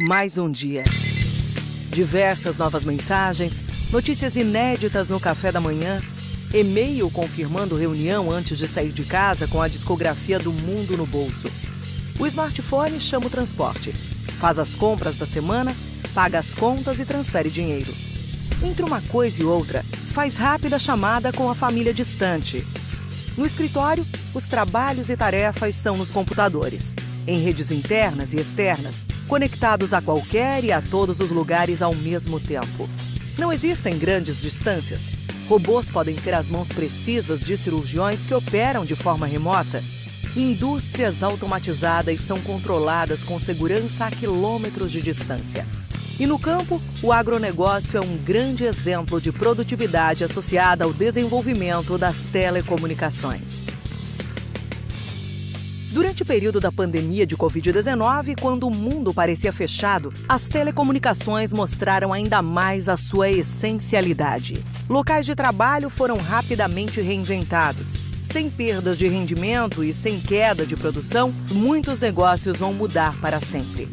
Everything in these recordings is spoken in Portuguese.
Mais um dia. Diversas novas mensagens, notícias inéditas no café da manhã, e-mail confirmando reunião antes de sair de casa com a discografia do mundo no bolso. O smartphone chama o transporte, faz as compras da semana, paga as contas e transfere dinheiro. Entre uma coisa e outra, faz rápida chamada com a família distante. No escritório, os trabalhos e tarefas são nos computadores, em redes internas e externas, conectados a qualquer e a todos os lugares ao mesmo tempo. Não existem grandes distâncias. Robôs podem ser as mãos precisas de cirurgiões que operam de forma remota. Indústrias automatizadas são controladas com segurança a quilômetros de distância. E no campo, o agronegócio é um grande exemplo de produtividade associada ao desenvolvimento das telecomunicações. Durante o período da pandemia de Covid-19, quando o mundo parecia fechado, as telecomunicações mostraram ainda mais a sua essencialidade. Locais de trabalho foram rapidamente reinventados. Sem perdas de rendimento e sem queda de produção, muitos negócios vão mudar para sempre.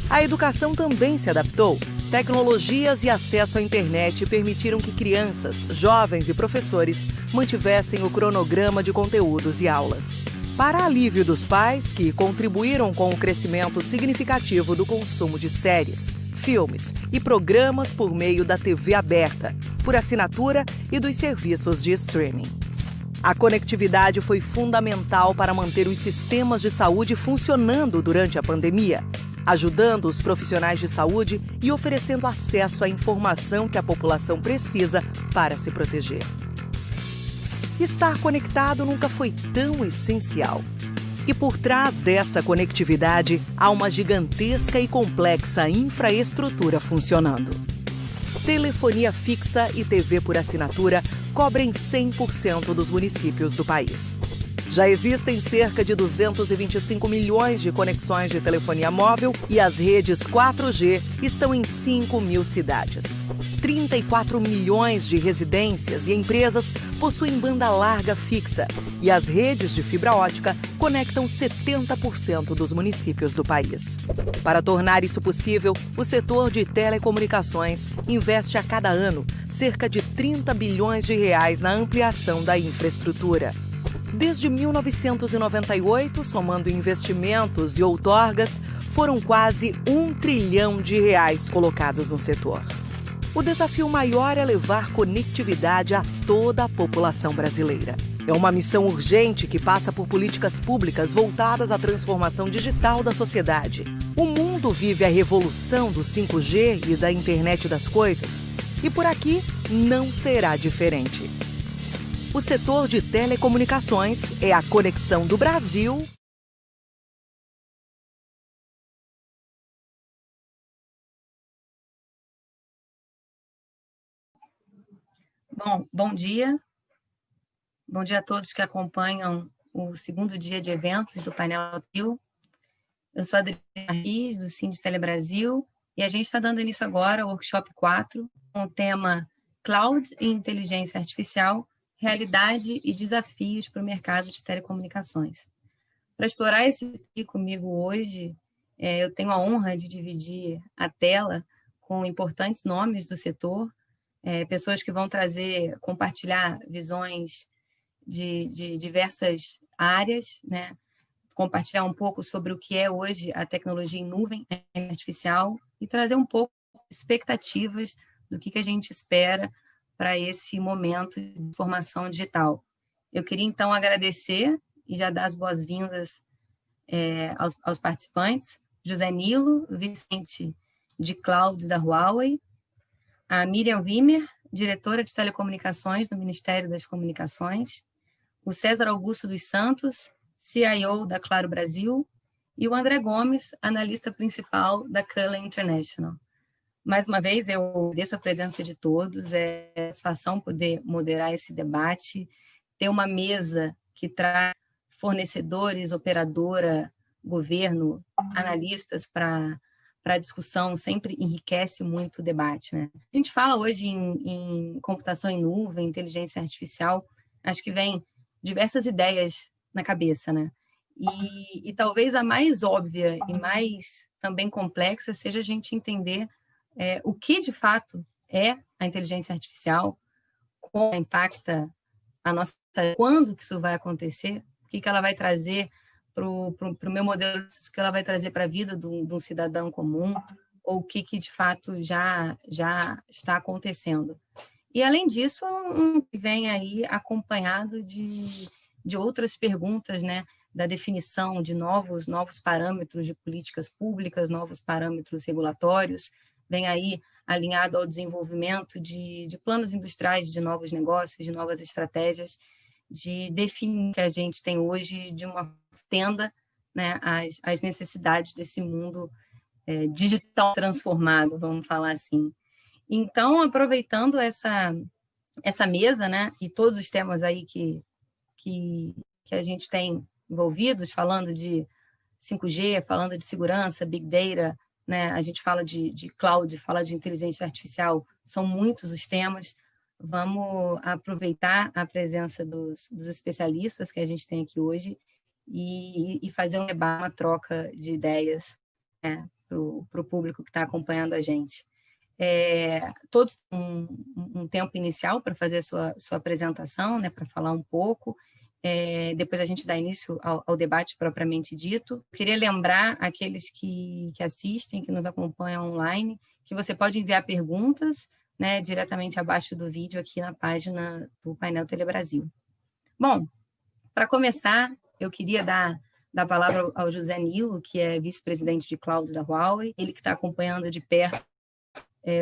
A educação também se adaptou. Tecnologias e acesso à internet permitiram que crianças, jovens e professores mantivessem o cronograma de conteúdos e aulas. Para alívio dos pais, que contribuíram com o crescimento significativo do consumo de séries, filmes e programas por meio da TV aberta, por assinatura e dos serviços de streaming. A conectividade foi fundamental para manter os sistemas de saúde funcionando durante a pandemia, ajudando os profissionais de saúde e oferecendo acesso à informação que a população precisa para se proteger. Estar conectado nunca foi tão essencial. E por trás dessa conectividade, há uma gigantesca e complexa infraestrutura funcionando. Telefonia fixa e TV por assinatura cobrem 100% dos municípios do país. Já existem cerca de 225 milhões de conexões de telefonia móvel e as redes 4G estão em 5 mil cidades. 34 milhões de residências e empresas possuem banda larga fixa e as redes de fibra ótica conectam 70% dos municípios do país. Para tornar isso possível, o setor de telecomunicações investe a cada ano cerca de 30 bilhões de reais na ampliação da infraestrutura. Desde 1998, somando investimentos e outorgas, foram quase R$1 trilhão colocados no setor. O desafio maior é levar conectividade a toda a população brasileira. É uma missão urgente que passa por políticas públicas voltadas à transformação digital da sociedade. O mundo vive a revolução do 5G e da internet das coisas, e por aqui não será diferente. O setor de telecomunicações é a conexão do Brasil. Bom dia. Bom dia a todos que acompanham o segundo dia de eventos do painel TIL. Eu sou a Adriana Riz, do Sindicom Telebrasil, e a gente está dando início agora ao Workshop 4, com o tema Cloud e Inteligência Artificial, Realidade e Desafios para o Mercado de Telecomunicações. Para explorar esse tema comigo hoje, eu tenho a honra de dividir a tela com importantes nomes do setor, pessoas que vão compartilhar visões de diversas áreas, né? Compartilhar um pouco sobre o que é hoje a tecnologia em nuvem artificial e trazer um pouco expectativas do que a gente espera para esse momento de formação digital. Eu queria, então, agradecer e já dar as boas-vindas aos participantes. José Nilo, Vicente de Cloud da Huawei, a Miriam Wimmer, diretora de telecomunicações do Ministério das Comunicações, o César Augusto dos Santos, CIO da Claro Brasil, e o André Gomes, analista principal da Cullen International. Mais uma vez, eu agradeço a presença de todos, é satisfação poder moderar esse debate, ter uma mesa que traz fornecedores, operadora, governo, analistas para a discussão, sempre enriquece muito o debate, né? A gente fala hoje em computação em nuvem, inteligência artificial, acho que vem diversas ideias na cabeça, né? E talvez a mais óbvia e mais também complexa seja a gente entender o que, de fato, é a inteligência artificial, como impacta a nossa... Quando que isso vai acontecer, o que ela vai trazer para o meu modelo, o que ela vai trazer para a vida de um cidadão comum, ou o que de fato já está acontecendo. E, além disso, vem aí acompanhado de outras perguntas, né, da definição de novos parâmetros de políticas públicas, novos parâmetros regulatórios, vem aí alinhado ao desenvolvimento de planos industriais, de novos negócios, de novas estratégias, de definir o que a gente tem hoje de uma tenda, né, às necessidades desse mundo digital transformado, vamos falar assim. Então, aproveitando essa mesa, né, e todos os temas aí que a gente tem envolvidos, falando de 5G, falando de segurança, Big Data, né, a gente fala de cloud, fala de inteligência artificial, são muitos os temas. Vamos aproveitar a presença dos especialistas que a gente tem aqui hoje e fazer um debate, uma troca de ideias, né, para o público que está acompanhando a gente. Todos um tempo inicial para fazer a sua apresentação, né, para falar um pouco. Depois a gente dá início ao debate propriamente dito. Queria lembrar aqueles que assistem, que nos acompanham online, que você pode enviar perguntas, né, diretamente abaixo do vídeo aqui na página do Painel Telebrasil. Bom, para começar, eu queria dar a palavra ao José Nilo, que é vice-presidente de Cloud da Huawei, ele que está acompanhando de perto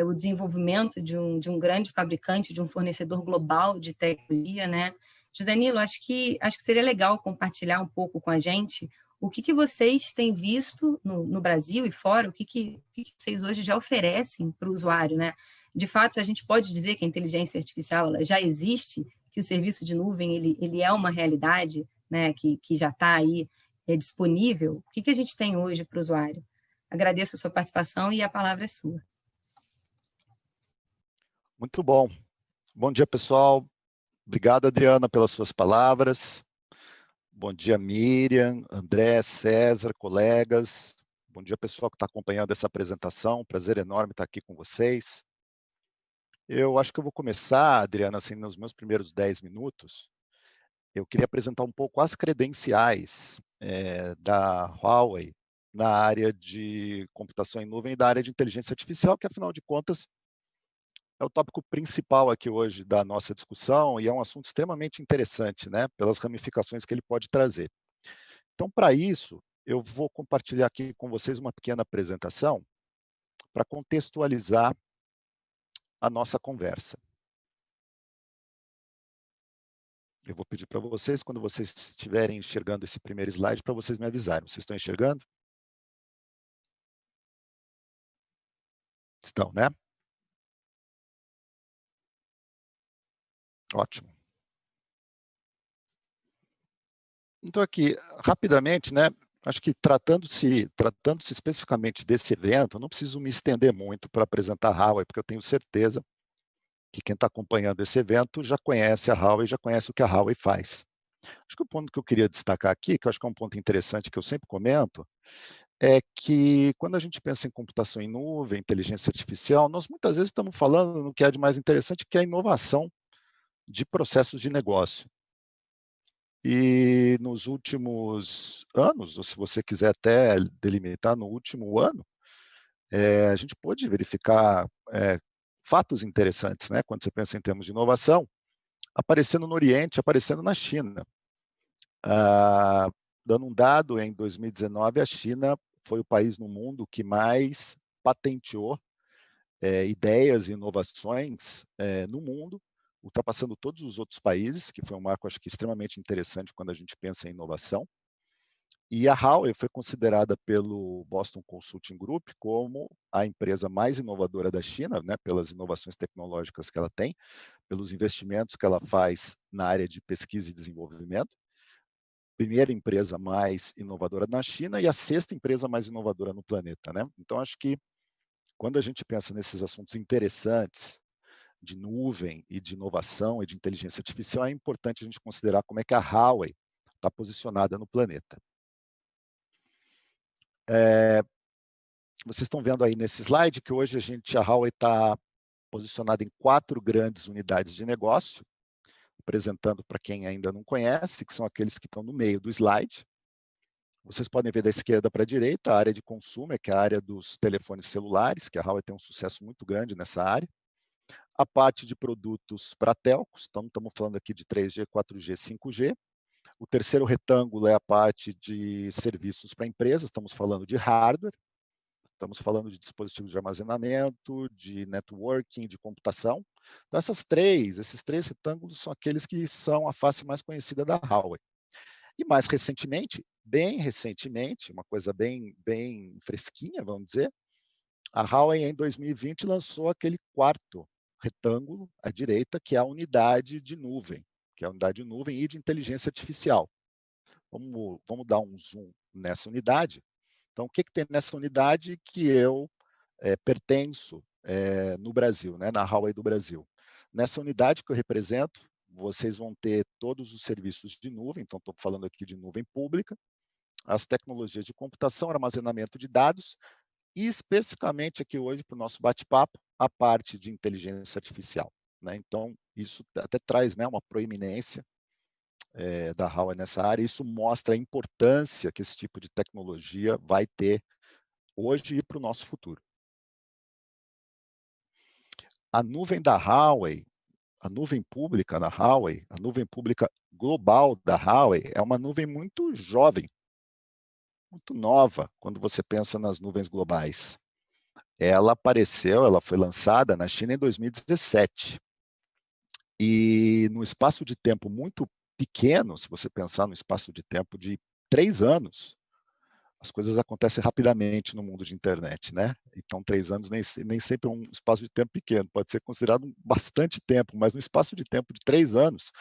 o desenvolvimento de um grande fabricante, de um fornecedor global de tecnologia, né? José Nilo, acho que seria legal compartilhar um pouco com a gente o que vocês têm visto no Brasil e fora, o que vocês hoje já oferecem para o usuário, né? De fato, a gente pode dizer que a inteligência artificial ela já existe, que o serviço de nuvem ele é uma realidade, né? Que já está aí disponível. O que a gente tem hoje para o usuário? Agradeço a sua participação e a palavra é sua. Muito bom. Bom dia, pessoal. Obrigado, Adriana, pelas suas palavras. Bom dia, Miriam, André, César, colegas. Bom dia, pessoal que está acompanhando essa apresentação. Prazer enorme estar aqui com vocês. Eu acho que eu vou começar, Adriana, assim, nos meus primeiros 10 minutos. Eu queria apresentar um pouco as credenciais da Huawei na área de computação em nuvem e da área de inteligência artificial, que, afinal de contas, é o tópico principal aqui hoje da nossa discussão e é um assunto extremamente interessante, né, pelas ramificações que ele pode trazer. Então, para isso, eu vou compartilhar aqui com vocês uma pequena apresentação para contextualizar a nossa conversa. Eu vou pedir para vocês, quando vocês estiverem enxergando esse primeiro slide, para vocês me avisarem. Vocês estão enxergando? Estão, né? Ótimo. Então, aqui, rapidamente, né? Acho que tratando-se especificamente desse evento, eu não preciso me estender muito para apresentar a Huawei, porque eu tenho certeza que quem está acompanhando esse evento já conhece a Huawei, já conhece o que a Huawei faz. Acho que o ponto que eu queria destacar aqui, que eu acho que é um ponto interessante que eu sempre comento, é que quando a gente pensa em computação em nuvem, inteligência artificial, nós muitas vezes estamos falando no que é de mais interessante, que é a inovação de processos de negócio. E nos últimos anos, ou se você quiser até delimitar no último ano, a gente pôde verificar fatos interessantes, né? Quando você pensa em termos de inovação, aparecendo no Oriente, aparecendo na China. Dando um dado, em 2019, a China foi o país no mundo que mais patenteou ideias e inovações no mundo, ultrapassando todos os outros países, que foi um marco, acho que, extremamente interessante quando a gente pensa em inovação. E a Huawei foi considerada pelo Boston Consulting Group como a empresa mais inovadora da China, né, pelas inovações tecnológicas que ela tem, pelos investimentos que ela faz na área de pesquisa e desenvolvimento. Primeira empresa mais inovadora na China e a sexta empresa mais inovadora no planeta, né? Então, acho que quando a gente pensa nesses assuntos interessantes de nuvem e de inovação e de inteligência artificial, é importante a gente considerar como é que a Huawei está posicionada no planeta. Vocês estão vendo aí nesse slide que hoje a Huawei está posicionada em 4 grandes unidades de negócio, apresentando para quem ainda não conhece, que são aqueles que estão no meio do slide. Vocês podem ver da esquerda para a direita a área de consumo, que é a área dos telefones celulares, que a Huawei tem um sucesso muito grande nessa área. A parte de produtos para telcos, então estamos falando aqui de 3G, 4G, 5G. O terceiro retângulo é a parte de serviços para empresas, estamos falando de hardware, estamos falando de dispositivos de armazenamento, de networking, de computação. Então, esses três retângulos são aqueles que são a face mais conhecida da Huawei. E mais recentemente, bem recentemente, uma coisa bem fresquinha, vamos dizer, a Huawei em 2020 lançou aquele quarto retângulo à direita, que é a unidade de nuvem, que é a unidade de nuvem e de inteligência artificial. Vamos dar um zoom nessa unidade. Então, o que tem nessa unidade que eu pertenço no Brasil, né, na Huawei do Brasil? Nessa unidade que eu represento, vocês vão ter todos os serviços de nuvem, então estou falando aqui de nuvem pública, as tecnologias de computação, armazenamento de dados, e especificamente aqui hoje para o nosso bate-papo, a parte de inteligência artificial, né? Então, isso até traz, né, uma proeminência da Huawei nessa área. Isso mostra a importância que esse tipo de tecnologia vai ter hoje e para o nosso futuro. A nuvem da Huawei, a nuvem pública da Huawei, a nuvem pública global da Huawei é uma nuvem muito jovem, muito nova, quando você pensa nas nuvens globais. Ela foi lançada na China em 2017. E no espaço de tempo muito pequeno, se você pensar no espaço de tempo de 3 anos, as coisas acontecem rapidamente no mundo de internet, né? Então, 3 anos nem sempre é um espaço de tempo pequeno, pode ser considerado bastante tempo, mas no espaço de tempo de 3 anos,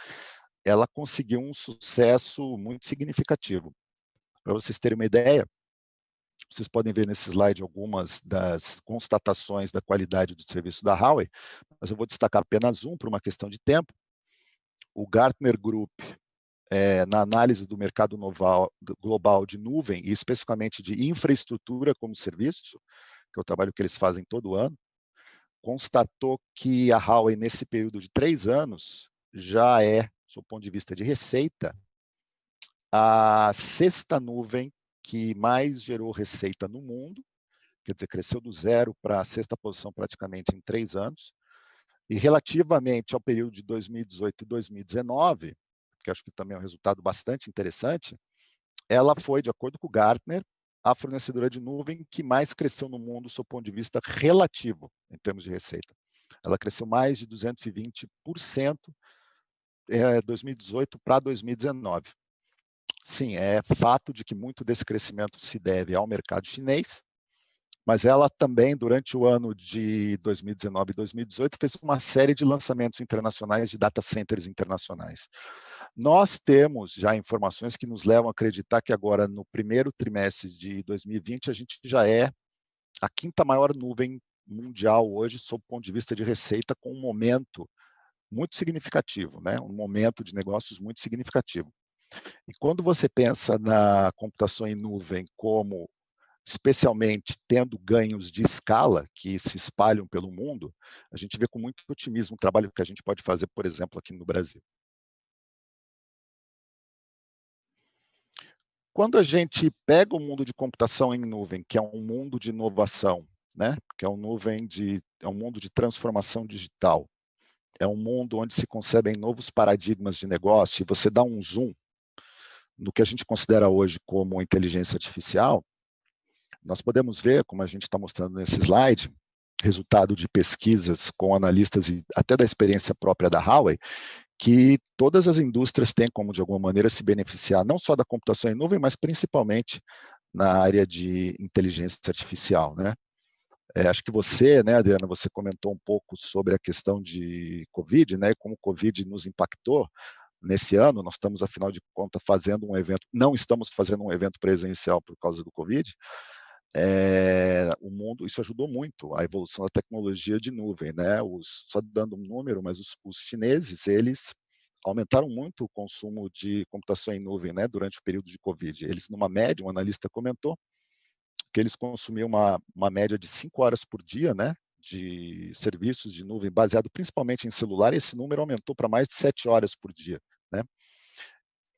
ela conseguiu um sucesso muito significativo. Para vocês terem uma ideia, vocês podem ver nesse slide algumas das constatações da qualidade do serviço da Huawei, mas eu vou destacar apenas um por uma questão de tempo. O Gartner Group, na análise do mercado global de nuvem, e especificamente de infraestrutura como serviço, que é o trabalho que eles fazem todo ano, constatou que a Huawei, nesse período de 3 anos, já é, do ponto de vista de receita, a 6ª nuvem que mais gerou receita no mundo, quer dizer, cresceu do 0 para a 6ª posição praticamente em 3 anos, e relativamente ao período de 2018 e 2019, que acho que também é um resultado bastante interessante, ela foi, de acordo com o Gartner, a fornecedora de nuvem que mais cresceu no mundo do seu ponto de vista relativo, em termos de receita. Ela cresceu mais de 220% 2018 para 2019. Sim, é fato de que muito desse crescimento se deve ao mercado chinês, mas ela também, durante o ano de 2019 e 2018, fez uma série de lançamentos internacionais de data centers internacionais. Nós temos já informações que nos levam a acreditar que agora, no primeiro trimestre de 2020, a gente já é a 5ª maior nuvem mundial hoje, sob o ponto de vista de receita, com um momento muito significativo, né? Um momento de negócios muito significativo. E quando você pensa na computação em nuvem como especialmente tendo ganhos de escala que se espalham pelo mundo, a gente vê com muito otimismo o trabalho que a gente pode fazer, por exemplo, aqui no Brasil. Quando a gente pega o mundo de computação em nuvem, que é um mundo de inovação, né? Que é um mundo de transformação digital, é um mundo onde se concebem novos paradigmas de negócio, e você dá um zoom no que a gente considera hoje como inteligência artificial, nós podemos ver, como a gente está mostrando nesse slide, resultado de pesquisas com analistas e até da experiência própria da Huawei, que todas as indústrias têm como, de alguma maneira, se beneficiar não só da computação em nuvem, mas principalmente na área de inteligência artificial, né? Acho que você, né, Adriana, você comentou um pouco sobre a questão de Covid, né, como o Covid nos impactou nesse ano. Nós estamos, afinal de contas, não estamos fazendo um evento presencial por causa do Covid. O mundo, isso ajudou muito a evolução da tecnologia de nuvem, né? Só dando um número, mas os chineses, eles aumentaram muito o consumo de computação em nuvem, né, durante o período de Covid. Eles, numa média, um analista comentou que eles consumiam uma média de 5 horas por dia, né, de serviços de nuvem baseado principalmente em celular, e esse número aumentou para mais de 7 horas por dia, né?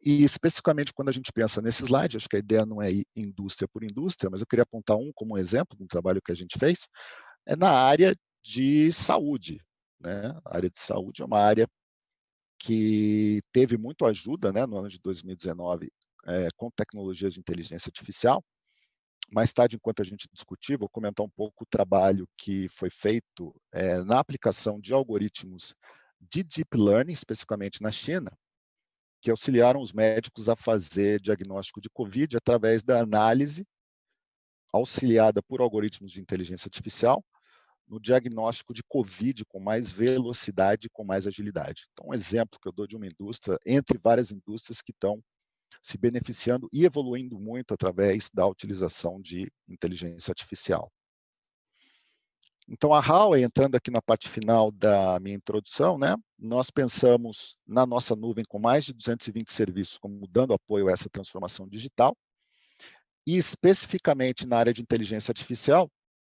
E especificamente quando a gente pensa nesse slide, acho que a ideia não é ir indústria por indústria, mas eu queria apontar como exemplo de um trabalho que a gente fez, é na área de saúde, né? A área de saúde é uma área que teve muito ajuda, né, no ano de 2019, com tecnologias de inteligência artificial. Mais tarde, enquanto a gente discutir, vou comentar um pouco o trabalho que foi feito na aplicação de algoritmos de Deep Learning, especificamente na China, que auxiliaram os médicos a fazer diagnóstico de COVID através da análise auxiliada por algoritmos de inteligência artificial no diagnóstico de COVID com mais velocidade, com mais agilidade. Então, um exemplo que eu dou de uma indústria, entre várias indústrias que estão se beneficiando e evoluindo muito através da utilização de inteligência artificial. Então, a Huawei, entrando aqui na parte final da minha introdução, né, nós pensamos na nossa nuvem com mais de 220 serviços, como dando apoio a essa transformação digital, e especificamente na área de inteligência artificial,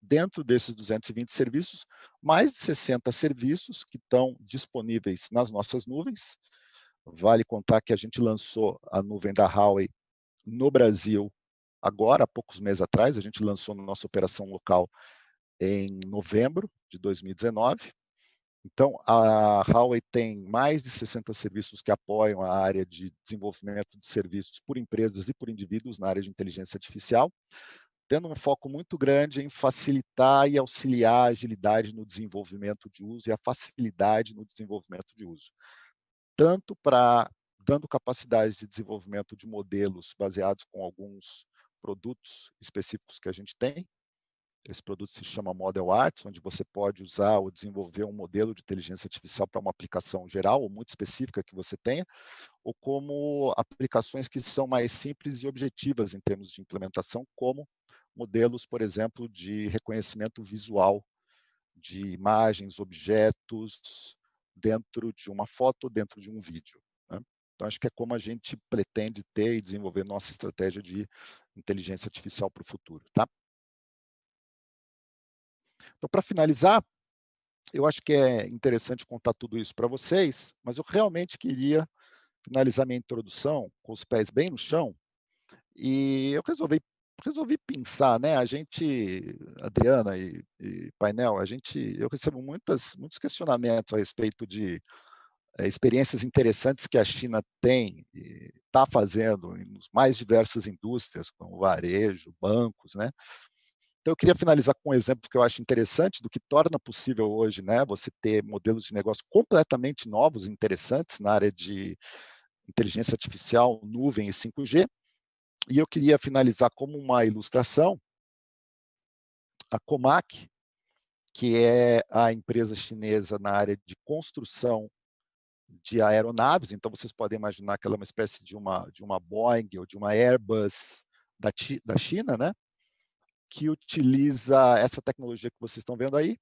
dentro desses 220 serviços, mais de 60 serviços que estão disponíveis nas nossas nuvens. Vale contar que a gente lançou a nuvem da Huawei no Brasil agora, há poucos meses atrás. A gente lançou na nossa operação local em novembro de 2019. Então, a Huawei tem mais de 60 serviços que apoiam a área de desenvolvimento de serviços por empresas e por indivíduos na área de inteligência artificial, tendo um foco muito grande em facilitar e auxiliar a agilidade no desenvolvimento de uso e a facilidade no desenvolvimento de uso. Tanto dando capacidades de desenvolvimento de modelos baseados com alguns produtos específicos que a gente tem. Esse produto se chama Model Arts, onde você pode usar ou desenvolver um modelo de inteligência artificial para uma aplicação geral ou muito específica que você tenha, ou como aplicações que são mais simples e objetivas em termos de implementação, como modelos, por exemplo, de reconhecimento visual de imagens, objetos, dentro de uma foto, dentro de um vídeo, né? Então, acho que é como a gente pretende ter e desenvolver nossa estratégia de inteligência artificial para o futuro, tá? Então, para finalizar, eu acho que é interessante contar tudo isso para vocês, mas eu realmente queria finalizar minha introdução com os pés bem no chão, e eu resolvi pensar, né? A gente, Adriana e painel, eu recebo muitos questionamentos a respeito de experiências interessantes que a China tem e está fazendo em mais diversas indústrias, como varejo, bancos, né? Então, eu queria finalizar com um exemplo que eu acho interessante do que torna possível hoje, né, você ter modelos de negócio completamente novos e interessantes na área de inteligência artificial, nuvem e 5G. E eu queria finalizar como uma ilustração a Comac, que é a empresa chinesa na área de construção de aeronaves. Então, vocês podem imaginar que ela é uma espécie de uma Boeing ou de uma Airbus da China, né? Que utiliza essa tecnologia que vocês estão vendo aí,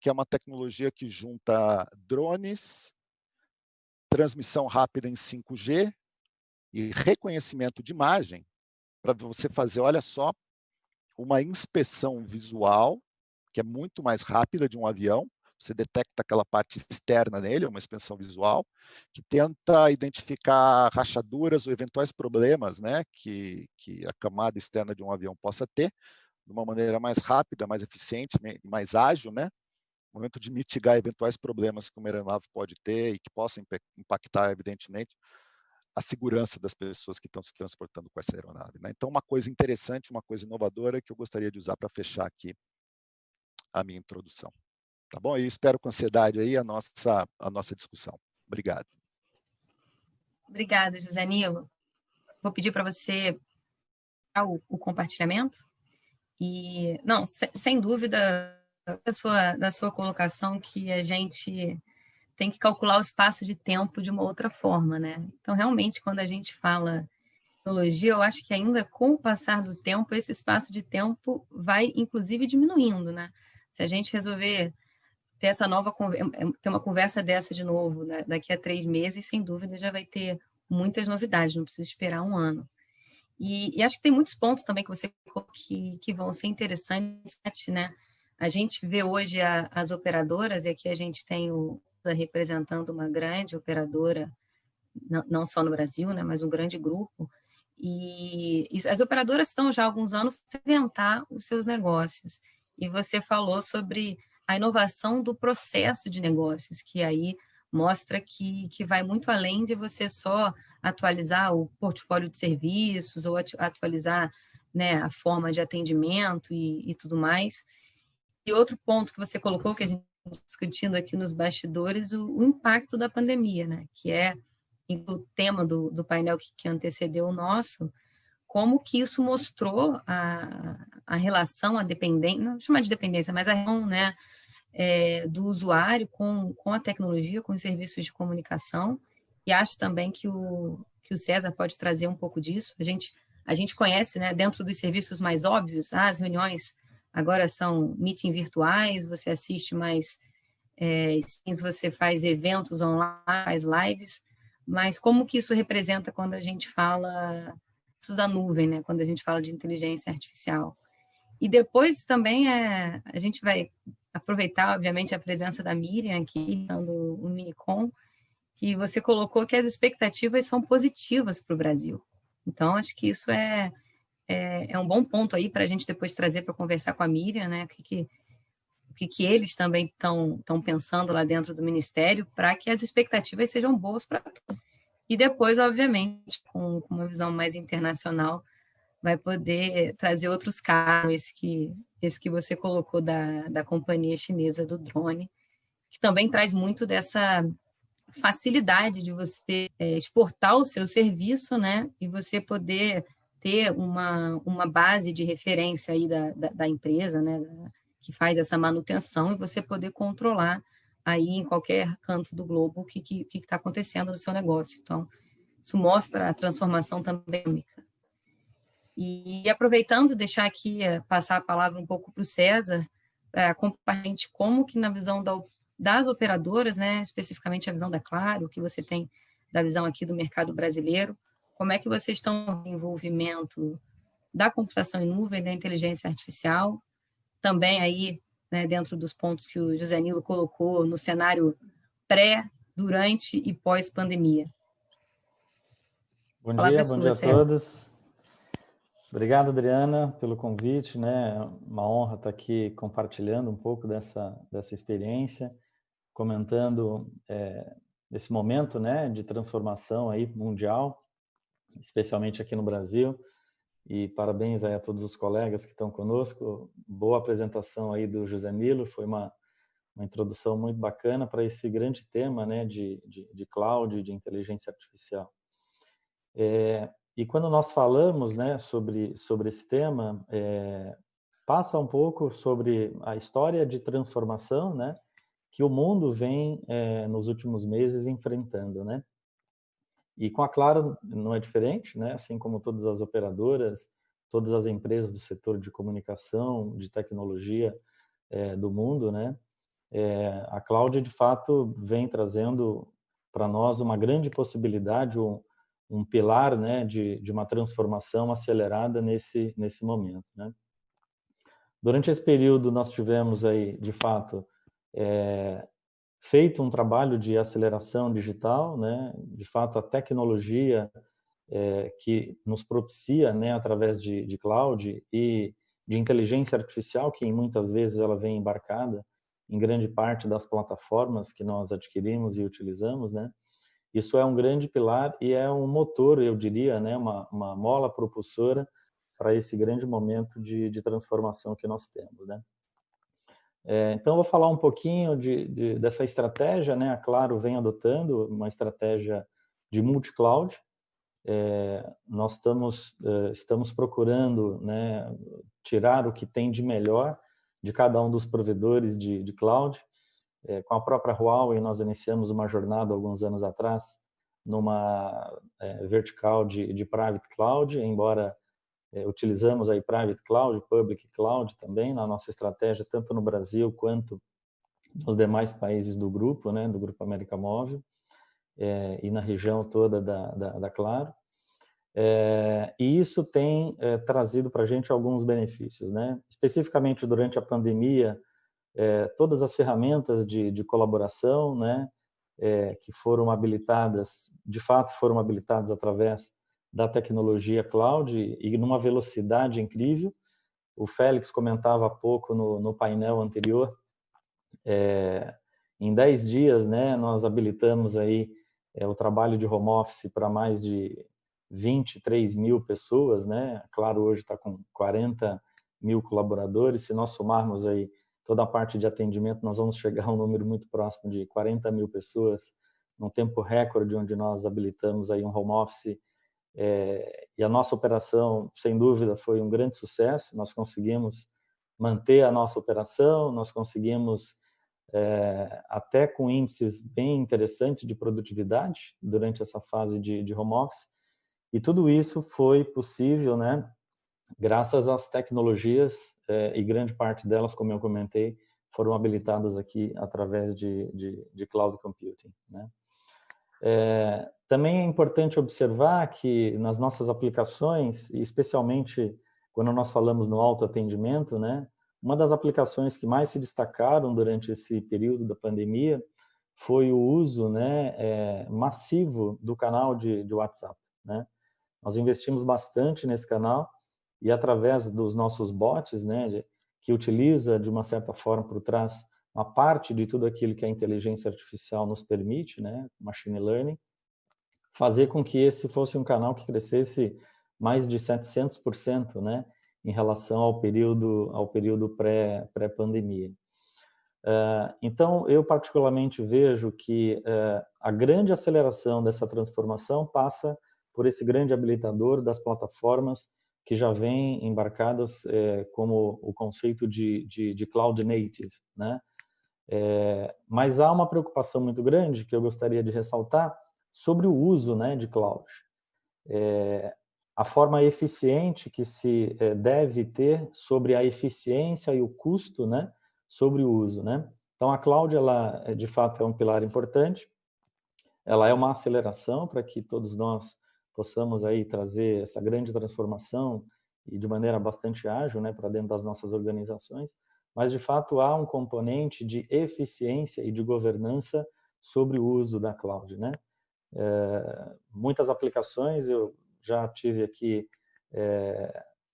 que é uma tecnologia que junta drones, transmissão rápida em 5G e reconhecimento de imagem, para você fazer, olha só, uma inspeção visual, que é muito mais rápida de um avião. Você detecta aquela parte externa nele, uma inspeção visual, que tenta identificar rachaduras ou eventuais problemas, né, que a camada externa de um avião possa ter, de uma maneira mais rápida, mais eficiente, mais ágil, né? No momento de mitigar eventuais problemas que uma aeronave pode ter e que possam impactar, evidentemente, a segurança das pessoas que estão se transportando com essa aeronave, né? Então, uma coisa interessante, uma coisa inovadora que eu gostaria de usar para fechar aqui a minha introdução. Tá bom? E espero com ansiedade aí a nossa discussão. Obrigado. Obrigada, José Nilo. Vou pedir para você o compartilhamento. E, não, sem dúvida, da sua colocação, que a gente tem que calcular o espaço de tempo de uma outra forma, né? Então, realmente, quando a gente fala tecnologia, eu acho que ainda com o passar do tempo, esse espaço de tempo vai, inclusive, diminuindo, né? Se a gente resolver ter ter uma conversa dessa de novo, né? Daqui a 3 meses, sem dúvida, já vai ter muitas novidades, não precisa esperar um ano. E acho que tem muitos pontos também que você colocou que vão ser interessantes, né? A gente vê hoje as operadoras, e aqui a gente tem representando uma grande operadora, não só no Brasil, né, mas um grande grupo, e as operadoras estão já há alguns anos a inventar os seus negócios. E você falou sobre a inovação do processo de negócios, que aí mostra que vai muito além de você só atualizar o portfólio de serviços ou atualizar, né, a forma de atendimento e tudo mais. E outro ponto que você colocou, que a gente está discutindo aqui nos bastidores, o impacto da pandemia, né, que é o tema do painel que antecedeu o nosso, como que isso mostrou a relação, a dependência, não vou chamar de dependência, mas a relação, né, do usuário com a tecnologia, com os serviços de comunicação, e acho também que o César pode trazer um pouco disso. A gente conhece, né, dentro dos serviços mais óbvios, as reuniões agora são meeting virtuais, você assiste mais você faz eventos online, faz lives, mas como que isso representa quando a gente fala isso da nuvem, né? Quando a gente fala de inteligência artificial. E depois também a gente vai aproveitar, obviamente, a presença da Miriam aqui, dando o Minicom, que você colocou que as expectativas são positivas para o Brasil. Então, acho que isso é um bom ponto aí para a gente depois trazer para conversar com a Miriam, né? O que eles também estão pensando lá dentro do Ministério para que as expectativas sejam boas para todos. E depois, obviamente, com uma visão mais internacional, vai poder trazer outros casos, esse que você colocou da companhia chinesa do drone, que também traz muito dessa facilidade de você exportar o seu serviço, né? E você poder ter uma base de referência aí da empresa, né? Que faz essa manutenção, e você poder controlar aí em qualquer canto do globo o que está acontecendo no seu negócio. Então, isso mostra a transformação também. E aproveitando, deixar aqui, passar a palavra um pouco para o César, compartilhar como que na visão das operadoras, né, especificamente a visão da Claro, que você tem da visão aqui do mercado brasileiro, como é que vocês estão no desenvolvimento da computação em nuvem, da inteligência artificial, também aí, né, dentro dos pontos que o José Nilo colocou no cenário pré, durante e pós-pandemia. Bom dia a todos. Obrigado, Adriana, pelo convite, né? Uma honra estar aqui compartilhando um pouco dessa experiência, comentando esse momento, né, de transformação aí mundial, especialmente aqui no Brasil. E parabéns aí a todos os colegas que estão conosco. Boa apresentação aí do José Nilo, foi uma introdução muito bacana para esse grande tema, né, de cloud, de inteligência artificial. E quando nós falamos, né, sobre esse tema, passa um pouco sobre a história de transformação, né, que o mundo vem nos últimos meses enfrentando, né? E com a Claro não é diferente, né? Assim como todas as operadoras, todas as empresas do setor de comunicação, de tecnologia do mundo, né? A cloud, de fato, vem trazendo para nós uma grande possibilidade, um pilar, né, de uma transformação acelerada nesse momento, né? Durante esse período nós tivemos aí, de fato, feito um trabalho de aceleração digital, né? De fato, a tecnologia que nos propicia, né, através de cloud e de inteligência artificial, que muitas vezes ela vem embarcada em grande parte das plataformas que nós adquirimos e utilizamos, né? Isso é um grande pilar e é um motor, eu diria, né, uma mola propulsora para esse grande momento de transformação que nós temos, né? Então, eu vou falar um pouquinho dessa estratégia, né? A Claro vem adotando uma estratégia de multi-cloud. Nós estamos procurando, né, tirar o que tem de melhor de cada um dos provedores de cloud. Com a própria Huawei, nós iniciamos uma jornada alguns anos atrás numa vertical de private cloud, embora utilizamos aí private cloud, public cloud também na nossa estratégia, tanto no Brasil quanto nos demais países do grupo, né, do Grupo América Móvel, e na região toda da Claro. E isso tem trazido para a gente alguns benefícios, né? Especificamente durante a pandemia, todas as ferramentas de colaboração, né, que foram habilitadas, de fato foram habilitadas através da tecnologia cloud e numa velocidade incrível. O Félix comentava há pouco no painel anterior, em 10 dias, né, nós habilitamos aí o trabalho de home office para mais de 23 mil pessoas, né? Claro, hoje está com 40 mil colaboradores. Se nós somarmos aí toda a parte de atendimento, nós vamos chegar a um número muito próximo de 40 mil pessoas, num tempo recorde, onde nós habilitamos aí um home office. E a nossa operação, sem dúvida, foi um grande sucesso. Nós conseguimos manter a nossa operação, nós conseguimos até com índices bem interessantes de produtividade durante essa fase de home office. E tudo isso foi possível, né, graças às tecnologias, e grande parte delas, como eu comentei, foram habilitadas aqui através de cloud computing, né? Também é importante observar que nas nossas aplicações, e especialmente quando nós falamos no autoatendimento, né, uma das aplicações que mais se destacaram durante esse período da pandemia foi o uso, né, massivo do canal de WhatsApp, né? Nós investimos bastante nesse canal e através dos nossos bots, né, que utiliza de uma certa forma por trás uma parte de tudo aquilo que a inteligência artificial nos permite, né, machine learning, fazer com que esse fosse um canal que crescesse mais de 700%, né, em relação ao período pré-pandemia. Então, eu particularmente vejo que a grande aceleração dessa transformação passa por esse grande habilitador das plataformas que já vêm embarcadas como o conceito de cloud native, né? Mas há uma preocupação muito grande que eu gostaria de ressaltar sobre o uso, né, de cloud. A forma eficiente que se deve ter sobre a eficiência e o custo, né, sobre o uso, né? Então a cloud, ela de fato é um pilar importante. Ela é uma aceleração para que todos nós possamos aí trazer essa grande transformação e de maneira bastante ágil, né, para dentro das nossas organizações. Mas de fato há um componente de eficiência e de governança sobre o uso da cloud, né? Muitas aplicações, eu já tive aqui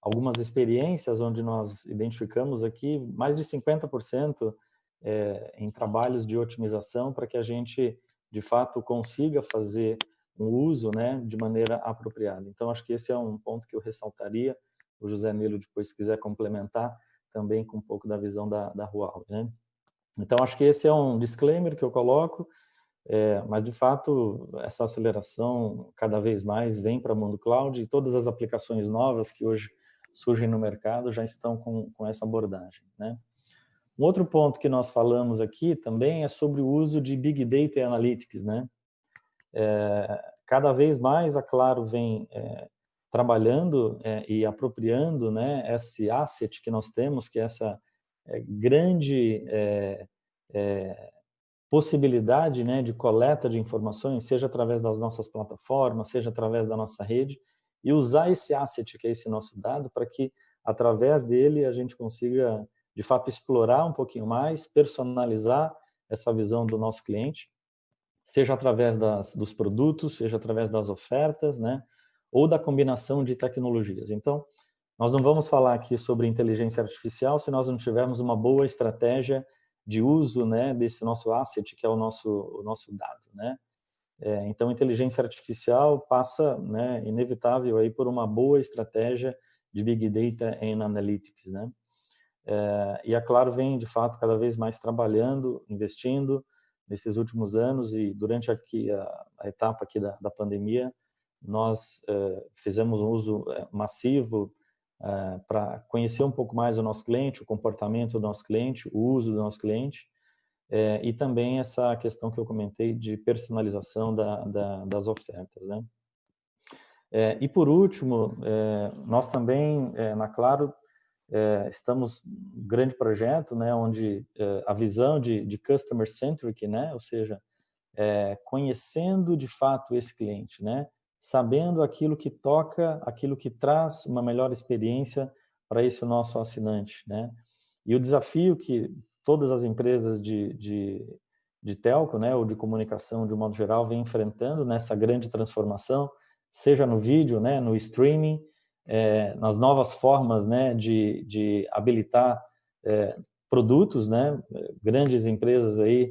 algumas experiências onde nós identificamos aqui mais de 50% em trabalhos de otimização para que a gente, de fato, consiga fazer um uso, né, de maneira apropriada. Então, acho que esse é um ponto que eu ressaltaria. O José Nilo, depois, se quiser complementar, também com um pouco da visão da Huawei, né? Então, acho que esse é um disclaimer que eu coloco. Mas, de fato, essa aceleração cada vez mais vem para o mundo cloud e todas as aplicações novas que hoje surgem no mercado já estão com essa abordagem, né? Um outro ponto que nós falamos aqui também é sobre o uso de Big Data e Analytics, né? Cada vez mais a Claro vem trabalhando e apropriando, né, esse asset que nós temos, que é essa grande possibilidade, né, de coleta de informações, seja através das nossas plataformas, seja através da nossa rede, e usar esse asset, que é esse nosso dado, para que, através dele, a gente consiga, de fato, explorar um pouquinho mais, personalizar essa visão do nosso cliente, seja através dos produtos, seja através das ofertas, né, ou da combinação de tecnologias. Então, nós não vamos falar aqui sobre inteligência artificial se nós não tivermos uma boa estratégia de uso, né, desse nosso asset, que é o nosso dado, né? Então, inteligência artificial passa, né, inevitável aí por uma boa estratégia de Big Data and Analytics, né? E a Claro vem, de fato, cada vez mais trabalhando, investindo nesses últimos anos e durante aqui a etapa aqui da pandemia, nós fizemos um uso massivo para conhecer um pouco mais o nosso cliente, o comportamento do nosso cliente, o uso do nosso cliente, e também essa questão que eu comentei de personalização das ofertas, né? E por último, nós também, na Claro, estamos um grande projeto, né, onde a visão de customer centric, né, ou seja, conhecendo de fato esse cliente, né, sabendo aquilo que toca, aquilo que traz uma melhor experiência para esse nosso assinante, né? E o desafio que todas as empresas de telco, né, ou de comunicação de um modo geral, vem enfrentando nessa grande transformação, seja no vídeo, né, no streaming, nas novas formas, né, de habilitar produtos, né, grandes empresas aí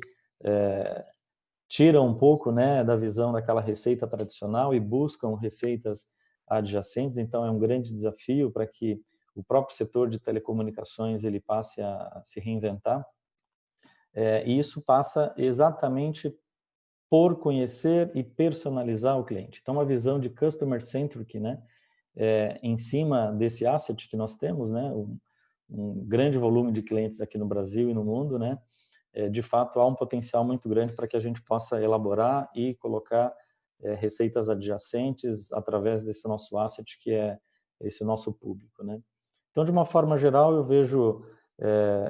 tiram um pouco, né, da visão daquela receita tradicional e buscam receitas adjacentes. Então é um grande desafio para que o próprio setor de telecomunicações ele passe a se reinventar. E isso passa exatamente por conhecer e personalizar o cliente. Então, uma visão de customer centric, né, em cima desse asset que nós temos, né, um grande volume de clientes aqui no Brasil e no mundo, né, de fato há um potencial muito grande para que a gente possa elaborar e colocar receitas adjacentes através desse nosso asset que é esse nosso público, né. Então, de uma forma geral, eu vejo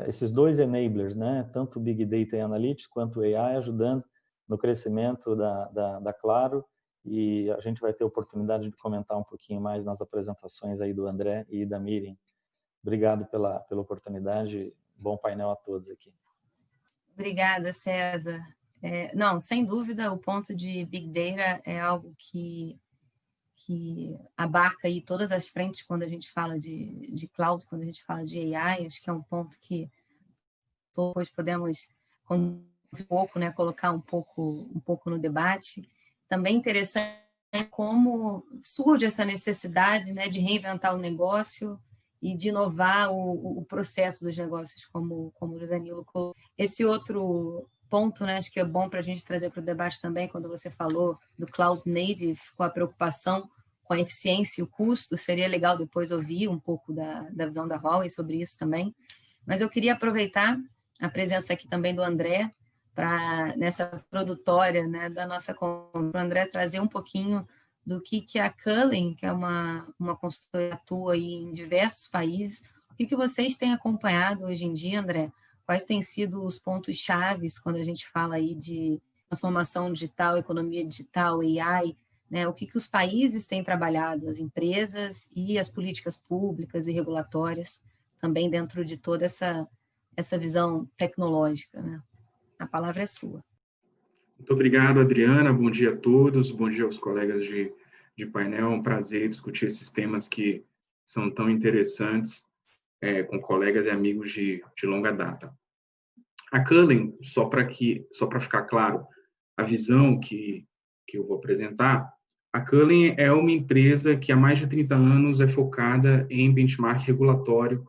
esses dois enablers, né, tanto o Big Data e Analytics quanto o AI ajudando no crescimento da Claro, e a gente vai ter oportunidade de comentar um pouquinho mais nas apresentações aí do André e da Miriam. Obrigado pela oportunidade, bom painel a todos aqui. Obrigada, César. Não, sem dúvida, o ponto de Big Data é algo que abarca aí todas as frentes quando a gente fala de cloud, quando a gente fala de AI. Acho que é um ponto que depois podemos um pouco, né, colocar um pouco no debate. Também interessante como surge essa necessidade, né, de reinventar o negócio e de inovar o processo dos negócios, como o Josanilo colocou. Esse outro ponto, né, acho que é bom para a gente trazer para o debate também, quando você falou do Cloud Native, com a preocupação com a eficiência e o custo, seria legal depois ouvir um pouco da visão da Huawei sobre isso também. Mas eu queria aproveitar a presença aqui também do André, para nessa produtória, né, da nossa conversa, para o André trazer um pouquinho do que a Cullen, que é uma consultoria, atua aí em diversos países. O que vocês têm acompanhado hoje em dia, André? Quais têm sido os pontos chaves quando a gente fala aí de transformação digital, economia digital, AI, né? O que os países têm trabalhado, as empresas e as políticas públicas e regulatórias, também dentro de toda essa visão tecnológica, né? A palavra é sua. Muito obrigado, Adriana. Bom dia a todos. Bom dia aos colegas de painel. É um prazer discutir esses temas que são tão interessantes com colegas e amigos de longa data. A Cullen, só para ficar claro, a visão que eu vou apresentar, a Cullen é uma empresa que há mais de 30 anos é focada em benchmark regulatório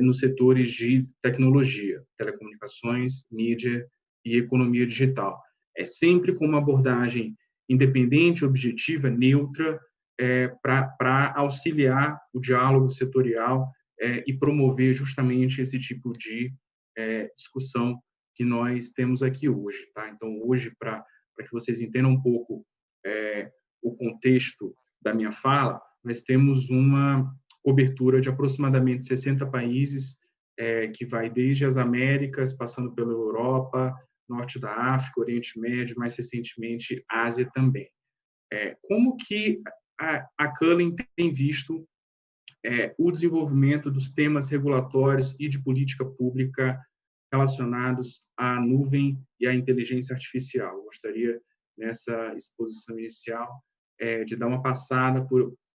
nos setores de tecnologia, telecomunicações, mídia e economia digital. Sempre com uma abordagem independente, objetiva, neutra, para auxiliar o diálogo setorial e promover justamente esse tipo de discussão que nós temos aqui hoje. Tá? Então, hoje, para que vocês entendam um pouco o contexto da minha fala, nós temos uma cobertura de aproximadamente 60 países, que vai desde as Américas, passando pela Europa, Norte da África, Oriente Médio, mais recentemente, Ásia também. Como que a Cullen tem visto o desenvolvimento dos temas regulatórios e de política pública relacionados à nuvem e à inteligência artificial? Eu gostaria, nessa exposição inicial, de dar uma passada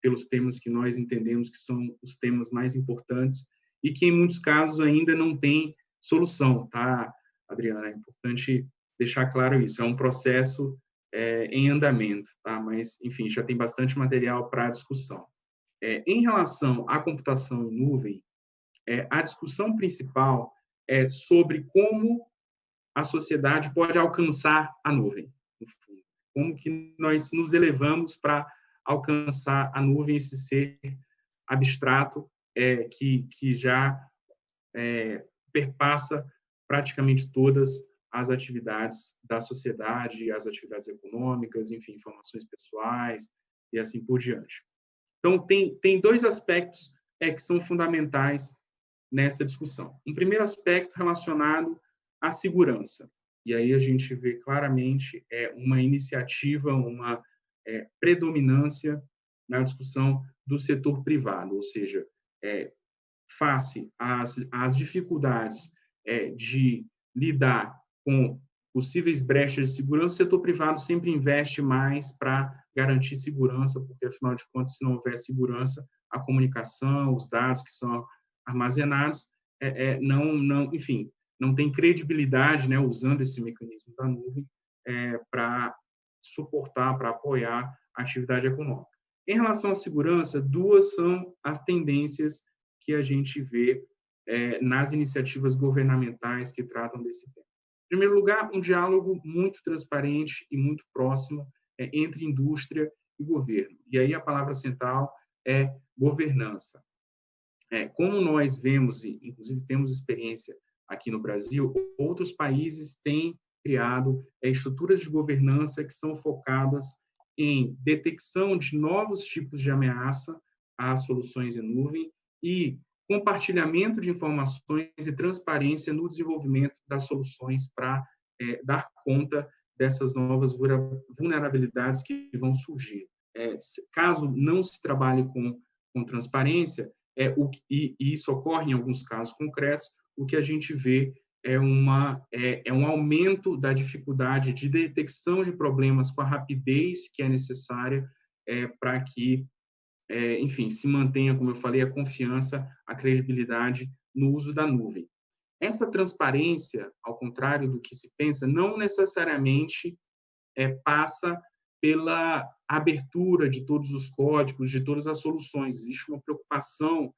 pelos temas que nós entendemos que são os temas mais importantes e que, em muitos casos, ainda não tem solução, tá, Adriana? É importante deixar claro isso. É um processo em andamento, tá? Mas, enfim, já tem bastante material para discussão. Em relação à computação em nuvem, a discussão principal é sobre como a sociedade pode alcançar a nuvem, no fundo. Como que nós nos elevamos para alcançar a nuvem, esse ser abstrato que já perpassa praticamente todas as atividades da sociedade, as atividades econômicas, enfim, informações pessoais e assim por diante. Então, tem dois aspectos que são fundamentais nessa discussão. Um primeiro aspecto relacionado à segurança. E aí a gente vê claramente uma iniciativa, uma predominância na discussão do setor privado, ou seja, face às dificuldades de lidar com possíveis brechas de segurança, o setor privado sempre investe mais para garantir segurança, porque, afinal de contas, se não houver segurança, a comunicação, os dados que são armazenados, enfim, não tem credibilidade, né, usando esse mecanismo da nuvem para suportar, para apoiar a atividade econômica. Em relação à segurança, duas são as tendências que a gente vê nas iniciativas governamentais que tratam desse tema. Em primeiro lugar, um diálogo muito transparente e muito próximo entre indústria e governo. E aí a palavra central é governança. Como nós vemos, e inclusive temos experiência aqui no Brasil, outros países têm criado estruturas de governança que são focadas em detecção de novos tipos de ameaça às soluções em nuvem e compartilhamento de informações e transparência no desenvolvimento das soluções para dar conta dessas novas vulnerabilidades que vão surgir. Caso não se trabalhe com transparência, e isso ocorre em alguns casos concretos, o que a gente vê é um aumento da dificuldade de detecção de problemas com a rapidez que é necessária para que enfim, se mantenha, como eu falei, a confiança, a credibilidade no uso da nuvem. Essa transparência, ao contrário do que se pensa, não necessariamente passa pela abertura de todos os códigos, de todas as soluções. Existe uma preocupação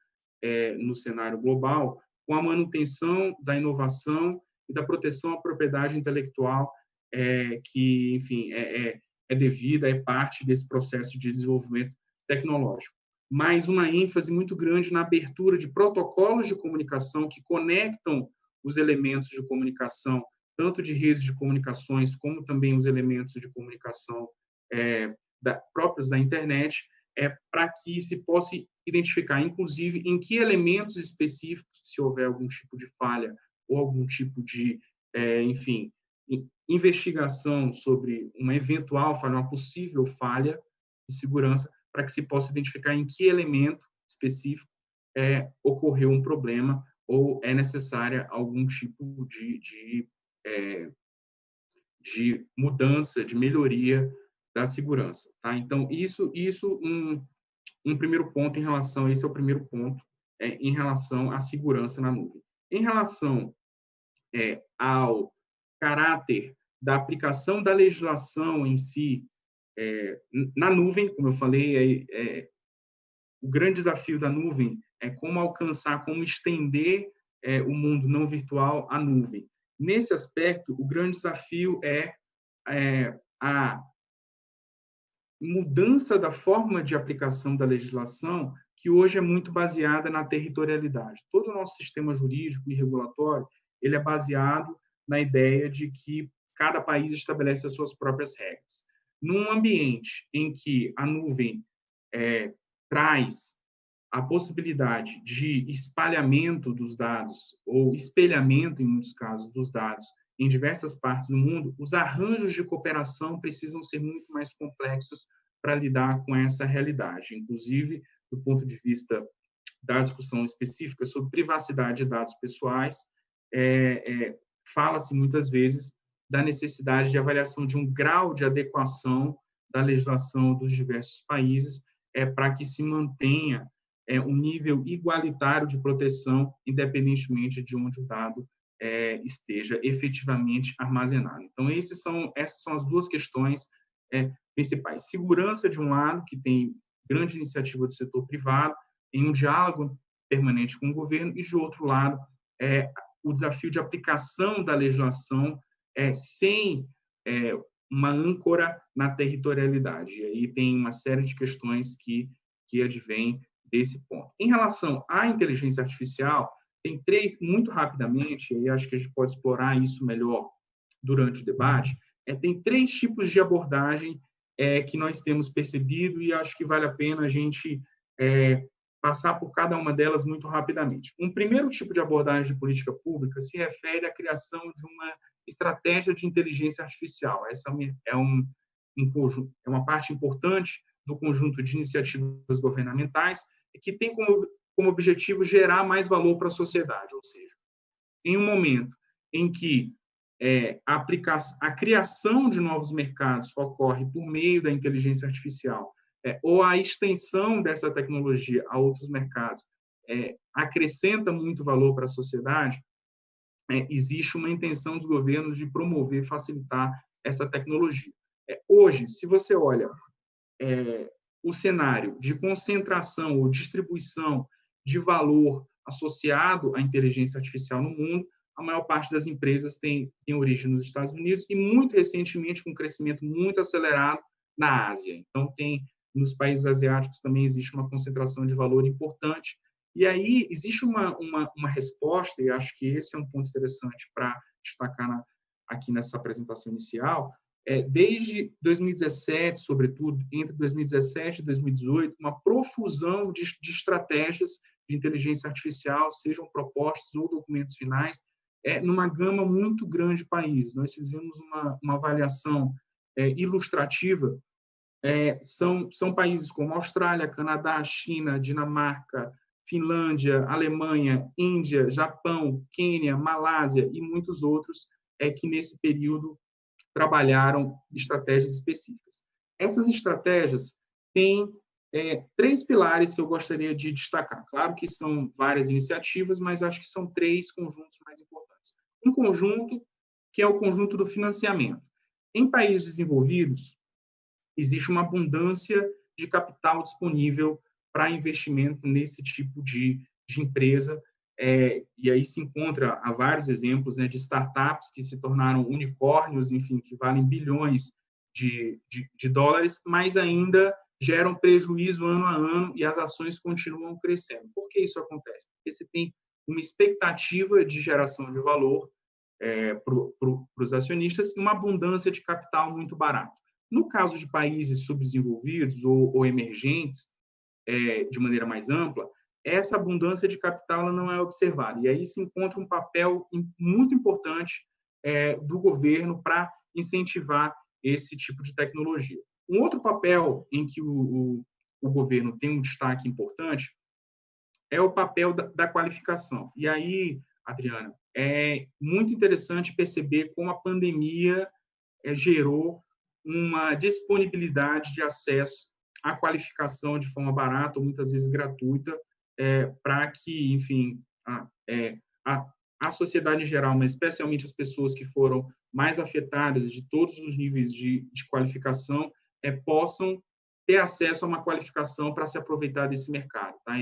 no cenário global com a manutenção da inovação e da proteção à propriedade intelectual que, enfim, é devida, é parte desse processo de desenvolvimento tecnológico, mas uma ênfase muito grande na abertura de protocolos de comunicação que conectam os elementos de comunicação, tanto de redes de comunicações, como também os elementos de comunicação próprios da internet, para que se possa identificar, inclusive, em que elementos específicos, se houver algum tipo de falha ou algum tipo de, enfim, investigação sobre uma eventual falha, uma possível falha de segurança, para que se possa identificar em que elemento específico ocorreu um problema ou é necessária algum tipo de mudança, de melhoria da segurança. Tá? Então, isso um primeiro ponto em relação, esse é o primeiro ponto, em relação à segurança na nuvem. Em relação ao caráter da aplicação da legislação em si, na nuvem, como eu falei, o grande desafio da nuvem é como alcançar, como estender o mundo não virtual à nuvem. Nesse aspecto, o grande desafio é a mudança da forma de aplicação da legislação, que hoje é muito baseada na territorialidade. Todo o nosso sistema jurídico e regulatório ele é baseado na ideia de que cada país estabelece as suas próprias regras. Num ambiente em que a nuvem traz a possibilidade de espalhamento dos dados, ou espelhamento, em muitos casos, dos dados em diversas partes do mundo, os arranjos de cooperação precisam ser muito mais complexos para lidar com essa realidade. Inclusive, do ponto de vista da discussão específica sobre privacidade de dados pessoais, fala-se muitas vezes da necessidade de avaliação de um grau de adequação da legislação dos diversos países para que se mantenha um nível igualitário de proteção, independentemente de onde o dado esteja efetivamente armazenado. Então, essas são as duas questões principais. Segurança, de um lado, que tem grande iniciativa do setor privado, em um diálogo permanente com o governo, e, de outro lado, o desafio de aplicação da legislação sem uma âncora na territorialidade. E aí tem uma série de questões que advêm desse ponto. Em relação à inteligência artificial, tem três, muito rapidamente, e acho que a gente pode explorar isso melhor durante o debate, tem três tipos de abordagem que nós temos percebido e acho que vale a pena a gente passar por cada uma delas muito rapidamente. Um primeiro tipo de abordagem de política pública se refere à criação de uma estratégia de inteligência artificial. Essa é é uma parte importante do conjunto de iniciativas governamentais que tem como objetivo gerar mais valor para a sociedade, ou seja, em um momento em que a criação de novos mercados ocorre por meio da inteligência artificial, ou a extensão dessa tecnologia a outros mercados acrescenta muito valor para a sociedade, existe uma intenção dos governos de promover, facilitar essa tecnologia. Hoje, se você olha o cenário de concentração ou distribuição de valor associado à inteligência artificial no mundo, a maior parte das empresas tem origem nos Estados Unidos e, muito recentemente, com um crescimento muito acelerado na Ásia. Então, nos países asiáticos também existe uma concentração de valor importante. E aí existe uma resposta, e acho que esse é um ponto interessante para destacar aqui nessa apresentação inicial. Desde 2017, sobretudo, entre 2017 e 2018, uma profusão de estratégias de inteligência artificial, sejam propostas ou documentos finais, numa gama muito grande de países. Nós fizemos uma avaliação ilustrativa. São países como Austrália, Canadá, China, Dinamarca, Finlândia, Alemanha, Índia, Japão, Quênia, Malásia e muitos outros que nesse período trabalharam estratégias específicas. Essas estratégias têm 3 pilares que eu gostaria de destacar. Claro que são várias iniciativas, mas acho que são 3 conjuntos mais importantes. Um conjunto que é o conjunto do financiamento. Em países desenvolvidos, existe uma abundância de capital disponível para investimento nesse tipo de empresa, e aí se encontra há vários exemplos de startups que se tornaram unicórnios, enfim, que valem bilhões de dólares, mas ainda geram prejuízo ano a ano e as ações continuam crescendo. Por que isso acontece? Porque você tem uma expectativa de geração de valor para os acionistas e uma abundância de capital muito barato. No caso de países subdesenvolvidos ou emergentes, de maneira mais ampla, essa abundância de capital ela não é observada. E aí se encontra um papel muito importante do governo para incentivar esse tipo de tecnologia. Um outro papel em que o governo tem um destaque importante é o papel da qualificação. E aí, Adriana, é muito interessante perceber como a pandemia gerou uma disponibilidade de acesso à qualificação de forma barata ou muitas vezes gratuita, para que, enfim, a sociedade em geral, mas especialmente as pessoas que foram mais afetadas de todos os níveis de qualificação, possam ter acesso a uma qualificação para se aproveitar desse mercado. Tá?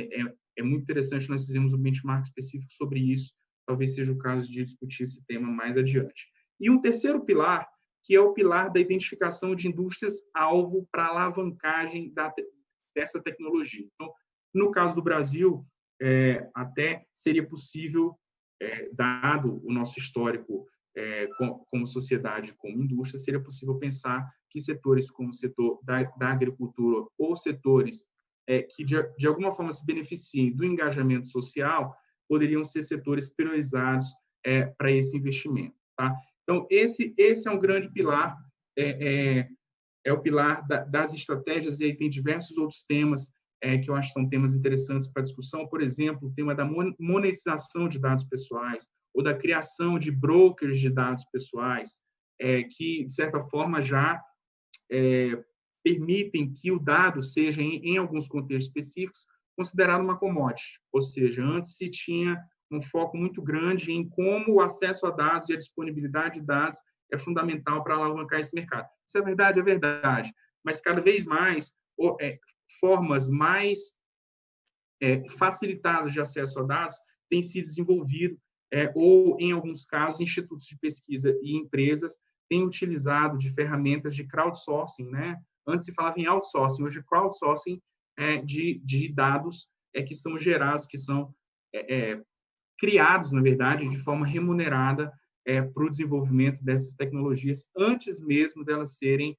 É muito interessante, nós fizemos um benchmark específico sobre isso, talvez seja o caso de discutir esse tema mais adiante. E um terceiro pilar, que é o pilar da identificação de indústrias-alvo para alavancagem dessa tecnologia. Então, no caso do Brasil, até seria possível, dado o nosso histórico como sociedade, como indústria, seria possível pensar que setores como o setor da agricultura ou setores que, de alguma forma, se beneficiem do engajamento social, poderiam ser setores priorizados para esse investimento. Tá? Então, esse é um grande pilar, é o pilar das estratégias, e aí tem diversos outros temas que eu acho que são temas interessantes para discussão, por exemplo, o tema da monetização de dados pessoais, ou da criação de brokers de dados pessoais, que, de certa forma, já permitem que o dado seja, em alguns contextos específicos, considerado uma commodity, ou seja, antes se tinha um foco muito grande em como o acesso a dados e a disponibilidade de dados é fundamental para alavancar esse mercado. Isso é verdade, mas cada vez mais formas mais facilitadas de acesso a dados têm se desenvolvido, ou, em alguns casos, institutos de pesquisa e empresas têm utilizado de ferramentas de crowdsourcing, né? Antes se falava em outsourcing, hoje é crowdsourcing de dados que são gerados, que são criados, na verdade, de forma remunerada para o desenvolvimento dessas tecnologias, antes mesmo delas serem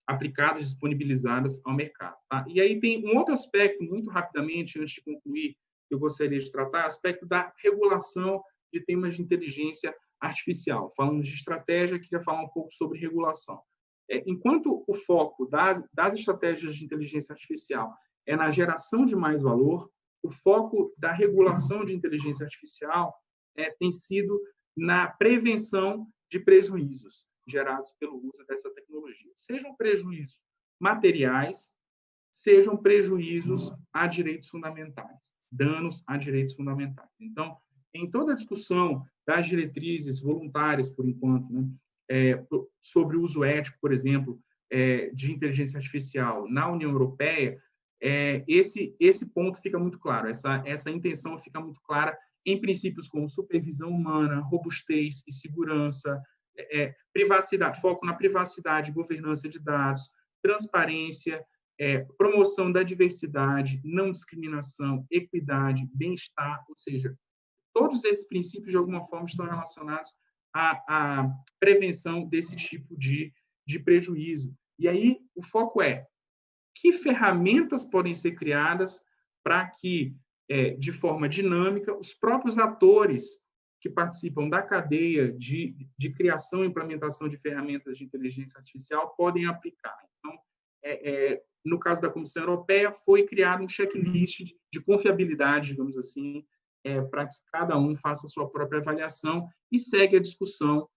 aplicadas, disponibilizadas ao mercado. Tá? E aí tem um outro aspecto, muito rapidamente, antes de concluir, que eu gostaria de tratar, aspecto da regulação de temas de inteligência artificial. Falando de estratégia, queria falar um pouco sobre regulação. enquanto o foco das estratégias de inteligência artificial é na geração de mais valor, o foco da regulação de inteligência artificial tem sido na prevenção de prejuízos gerados pelo uso dessa tecnologia. Sejam prejuízos materiais, sejam prejuízos a direitos fundamentais, danos a direitos fundamentais. Então, em toda a discussão das diretrizes voluntárias, por enquanto, né, sobre o uso ético, por exemplo, de inteligência artificial na União Europeia, esse ponto fica muito claro, essa intenção fica muito clara em princípios como supervisão humana, robustez e segurança, privacidade, foco na privacidade e governança de dados, transparência, promoção da diversidade, não discriminação, equidade, bem-estar, ou seja, todos esses princípios, de alguma forma, estão relacionados à prevenção desse tipo de prejuízo. E aí, o foco é que ferramentas podem ser criadas para que, de forma dinâmica, os próprios atores que participam da cadeia de criação e implementação de ferramentas de inteligência artificial podem aplicar. Então, no caso da Comissão Europeia, foi criado um checklist de confiabilidade, digamos assim, para que cada um faça a sua própria avaliação e segue a discussão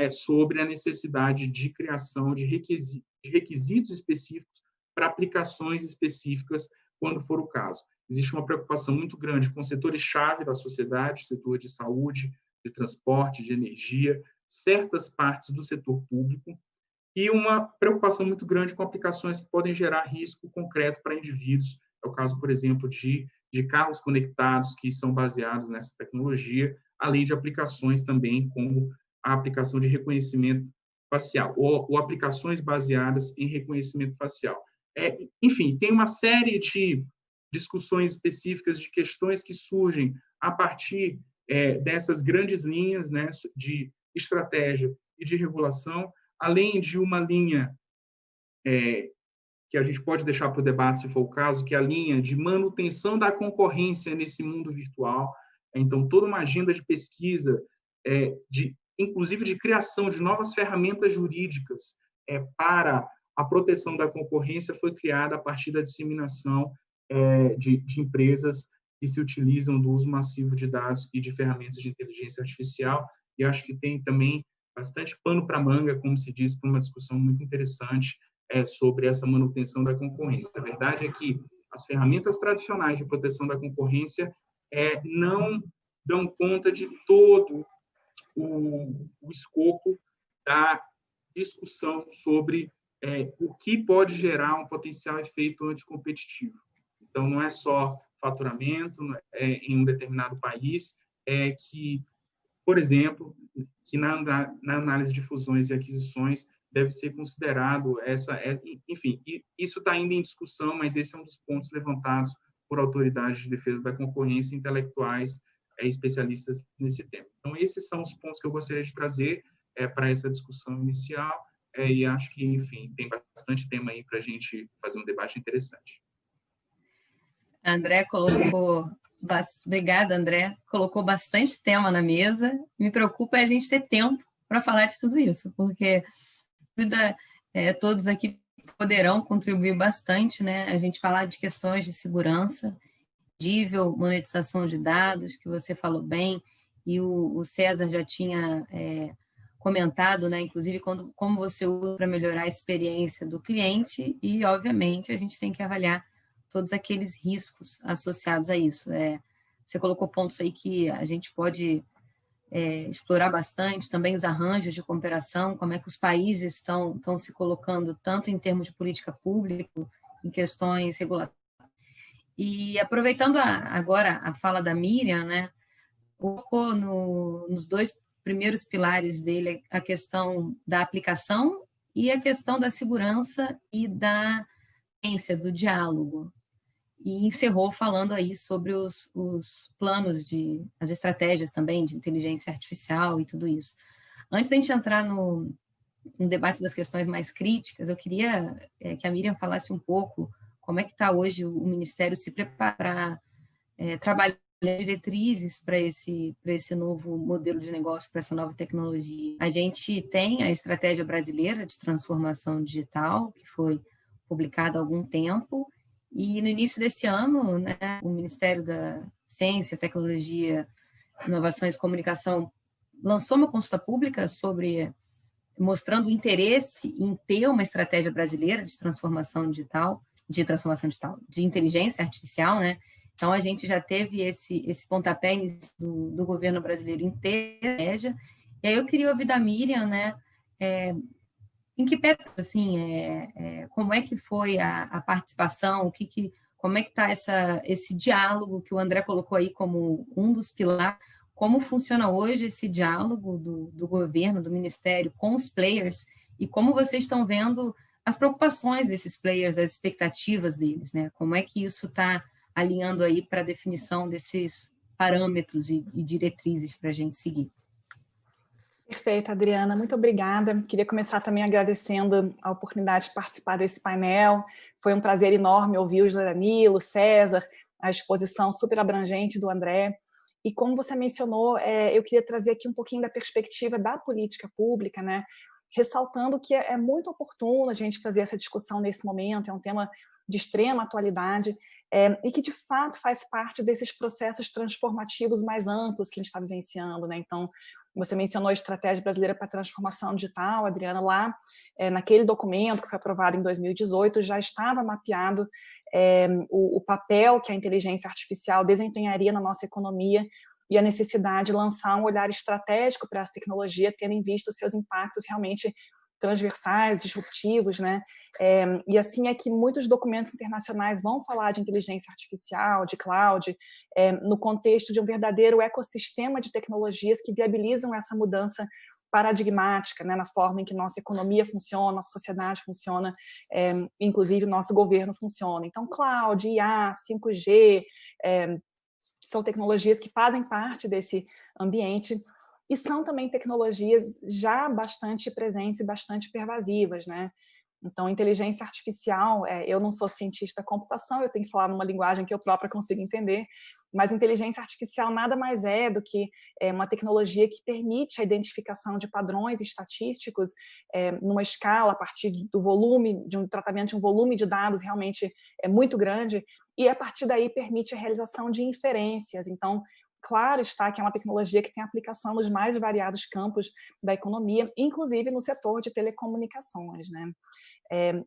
sobre a necessidade de criação de requisitos específicos para aplicações específicas, quando for o caso. Existe uma preocupação muito grande com setores-chave da sociedade, setor de saúde, de transporte, de energia, certas partes do setor público, e uma preocupação muito grande com aplicações que podem gerar risco concreto para indivíduos. É o caso, por exemplo, de carros conectados que são baseados nessa tecnologia, além de aplicações também como a aplicação de reconhecimento facial, ou aplicações baseadas em reconhecimento facial. Enfim, tem uma série de discussões específicas de questões que surgem a partir dessas grandes linhas, né, de estratégia e de regulação, além de uma linha que a gente pode deixar para o debate, se for o caso, que é a linha de manutenção da concorrência nesse mundo virtual. Então, toda uma agenda de pesquisa, inclusive de criação de novas ferramentas jurídicas para a proteção da concorrência, foi criada a partir da disseminação de empresas que se utilizam do uso massivo de dados e de ferramentas de inteligência artificial. E acho que tem também bastante pano para manga, como se diz, para uma discussão muito interessante sobre essa manutenção da concorrência. A verdade é que as ferramentas tradicionais de proteção da concorrência não dão conta de todo o escopo da discussão sobre o que pode gerar um potencial efeito anticompetitivo. Então, não é só faturamento em um determinado país, que, por exemplo, que na análise de fusões e aquisições deve ser considerado enfim, isso está ainda em discussão, mas esse é um dos pontos levantados por autoridades de defesa da concorrência, intelectuais, especialistas nesse tema. Então, esses são os pontos que eu gostaria de trazer para essa discussão inicial, e acho que, enfim, tem bastante tema aí para a gente fazer um debate interessante. André colocou... Obrigada, André. Colocou bastante tema na mesa. Me preocupa a gente ter tempo para falar de tudo isso, porque todos aqui poderão contribuir bastante, né? A gente falar de questões de segurança, monetização de dados, que você falou bem, e o César já tinha comentado, né? Inclusive, como você usa para melhorar a experiência do cliente, e, obviamente, a gente tem que avaliar todos aqueles riscos associados a isso. Você colocou pontos aí que a gente pode explorar bastante, também os arranjos de cooperação, como é que os países estão se colocando, tanto em termos de política pública, em questões regulatórias. E aproveitando agora a fala da Miriam, né, colocou nos dois primeiros pilares dele a questão da aplicação e a questão da segurança e da ciência, do diálogo. E encerrou falando aí sobre os planos, as estratégias também de inteligência artificial e tudo isso. Antes de a gente entrar no debate das questões mais críticas, eu queria que a Miriam falasse um pouco como é que está hoje o Ministério se preparar, trabalhar diretrizes para esse novo modelo de negócio, para essa nova tecnologia. A gente tem a Estratégia Brasileira de Transformação Digital, que foi publicada há algum tempo, e no início desse ano, né, o Ministério da Ciência, Tecnologia, Inovações e Comunicação lançou uma consulta pública mostrando o interesse em ter uma estratégia brasileira de transformação digital, de inteligência artificial, né? Então, a gente já teve esse pontapé do governo brasileiro em ter estratégia. E aí eu queria ouvir da Miriam, né? Em que pé, assim, como é que foi a participação, como é que está esse diálogo que o André colocou aí como um dos pilares, como funciona hoje esse diálogo do governo, do Ministério com os players e como vocês estão vendo as preocupações desses players, as expectativas deles, né? Como é que isso está alinhando aí para a definição desses parâmetros e diretrizes para a gente seguir? Perfeito, Adriana, muito obrigada. Queria começar também agradecendo a oportunidade de participar desse painel. Foi um prazer enorme ouvir o Danilo, o César, a exposição super abrangente do André. E como você mencionou, eu queria trazer aqui um pouquinho da perspectiva da política pública, né? Ressaltando que é muito oportuno a gente fazer essa discussão nesse momento, é um tema de extrema atualidade, e que, de fato, faz parte desses processos transformativos mais amplos que a gente está vivenciando, né? Então, você mencionou a Estratégia Brasileira para a Transformação Digital, Adriana, lá naquele documento que foi aprovado em 2018, já estava mapeado o papel que a inteligência artificial desempenharia na nossa economia e a necessidade de lançar um olhar estratégico para essa tecnologia, tendo em vista os seus impactos realmente transversais, disruptivos, né? E assim é que muitos documentos internacionais vão falar de inteligência artificial, de cloud, no contexto de um verdadeiro ecossistema de tecnologias que viabilizam essa mudança paradigmática, né, na forma em que nossa economia funciona, nossa sociedade funciona, inclusive o nosso governo funciona. Então, cloud, IA, 5G, são tecnologias que fazem parte desse ambiente e são também tecnologias já bastante presentes e bastante pervasivas, né? Então, inteligência artificial, eu não sou cientista da computação, eu tenho que falar numa linguagem que eu própria consigo entender, mas inteligência artificial nada mais é do que uma tecnologia que permite a identificação de padrões estatísticos numa escala a partir do volume, de um tratamento de um volume de dados realmente muito grande, e a partir daí permite a realização de inferências. Então, claro está que é uma tecnologia que tem aplicação nos mais variados campos da economia, inclusive no setor de telecomunicações, né?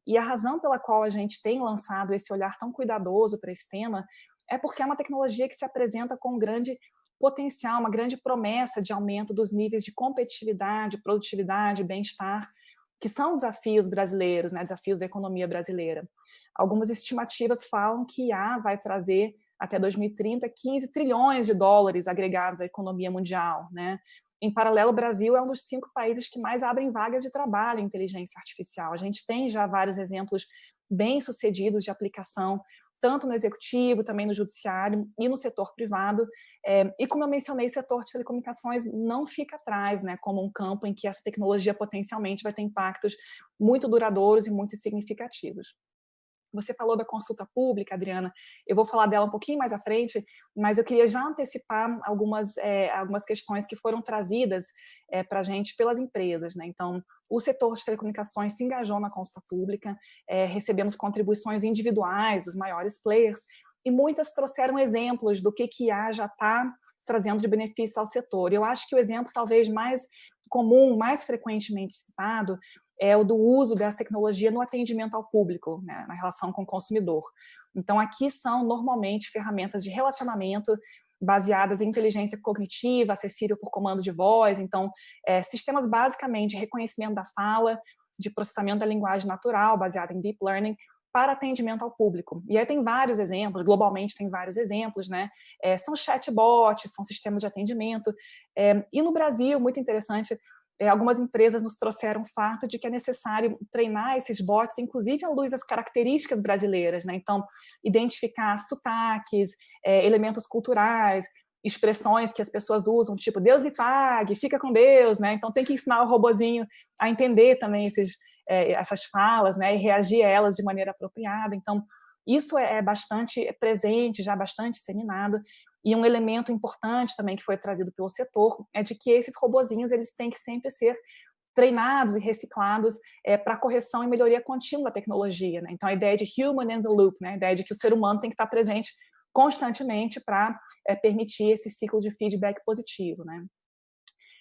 E a razão pela qual a gente tem lançado esse olhar tão cuidadoso para esse tema é porque é uma tecnologia que se apresenta com um grande potencial, uma grande promessa de aumento dos níveis de competitividade, produtividade, bem-estar, que são desafios brasileiros, né, desafios da economia brasileira. Algumas estimativas falam que IA vai trazer, até 2030, 15 trilhões de dólares agregados à economia mundial, né? Em paralelo, o Brasil é um dos 5 países que mais abrem vagas de trabalho em inteligência artificial. A gente tem já vários exemplos bem-sucedidos de aplicação, tanto no executivo, também no judiciário e no setor privado. E como eu mencionei, o setor de telecomunicações não fica atrás, né, como um campo em que essa tecnologia potencialmente vai ter impactos muito duradouros e muito significativos. Você falou da consulta pública, Adriana, eu vou falar dela um pouquinho mais à frente, mas eu queria já antecipar algumas questões que foram trazidas para a gente pelas empresas, né? Então, o setor de telecomunicações se engajou na consulta pública, recebemos contribuições individuais dos maiores players, e muitas trouxeram exemplos do que a IA já está trazendo de benefício ao setor. Eu acho que o exemplo talvez mais comum, mais frequentemente citado, é o do uso dessa tecnologia no atendimento ao público, né, na relação com o consumidor. Então, aqui são, normalmente, ferramentas de relacionamento baseadas em inteligência cognitiva, acessível por comando de voz. Então, sistemas basicamente de reconhecimento da fala, de processamento da linguagem natural, baseado em deep learning, para atendimento ao público. E aí tem vários exemplos, globalmente tem vários exemplos, né? São chatbots, são sistemas de atendimento. E no Brasil, muito interessante, algumas empresas nos trouxeram o fato de que é necessário treinar esses bots, inclusive à luz das características brasileiras, né? Então, identificar sotaques, elementos culturais, expressões que as pessoas usam, tipo, Deus lhe pague, fica com Deus, né? Então, tem que ensinar o robozinho a entender também essas falas, né? E reagir a elas de maneira apropriada. Então, isso é bastante presente, já bastante disseminado. E um elemento importante também que foi trazido pelo setor é de que esses robozinhos eles têm que sempre ser treinados e reciclados para correção e melhoria contínua da tecnologia, né? Então, a ideia de human in the loop, né? A ideia de que o ser humano tem que estar presente constantemente para permitir esse ciclo de feedback positivo, né?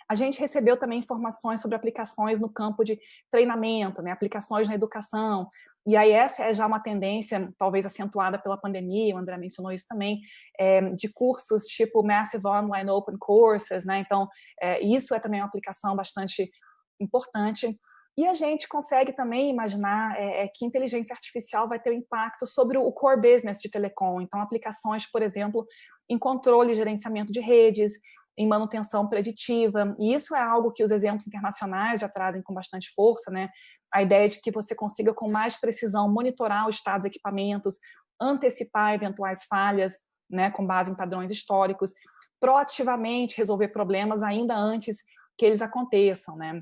A gente recebeu também informações sobre aplicações no campo de treinamento, né? Aplicações na educação. E aí essa é já uma tendência, talvez acentuada pela pandemia, o André mencionou isso também, de cursos tipo Massive Online Open Courses, né? Então, isso é também uma aplicação bastante importante. E a gente consegue também imaginar que inteligência artificial vai ter um impacto sobre o core business de telecom. Então, aplicações, por exemplo, em controle e gerenciamento de redes, em manutenção preditiva. E isso é algo que os exemplos internacionais já trazem com bastante força, né? A ideia de que você consiga, com mais precisão, monitorar o estado dos equipamentos, antecipar eventuais falhas, né, com base em padrões históricos, proativamente resolver problemas ainda antes que eles aconteçam, né?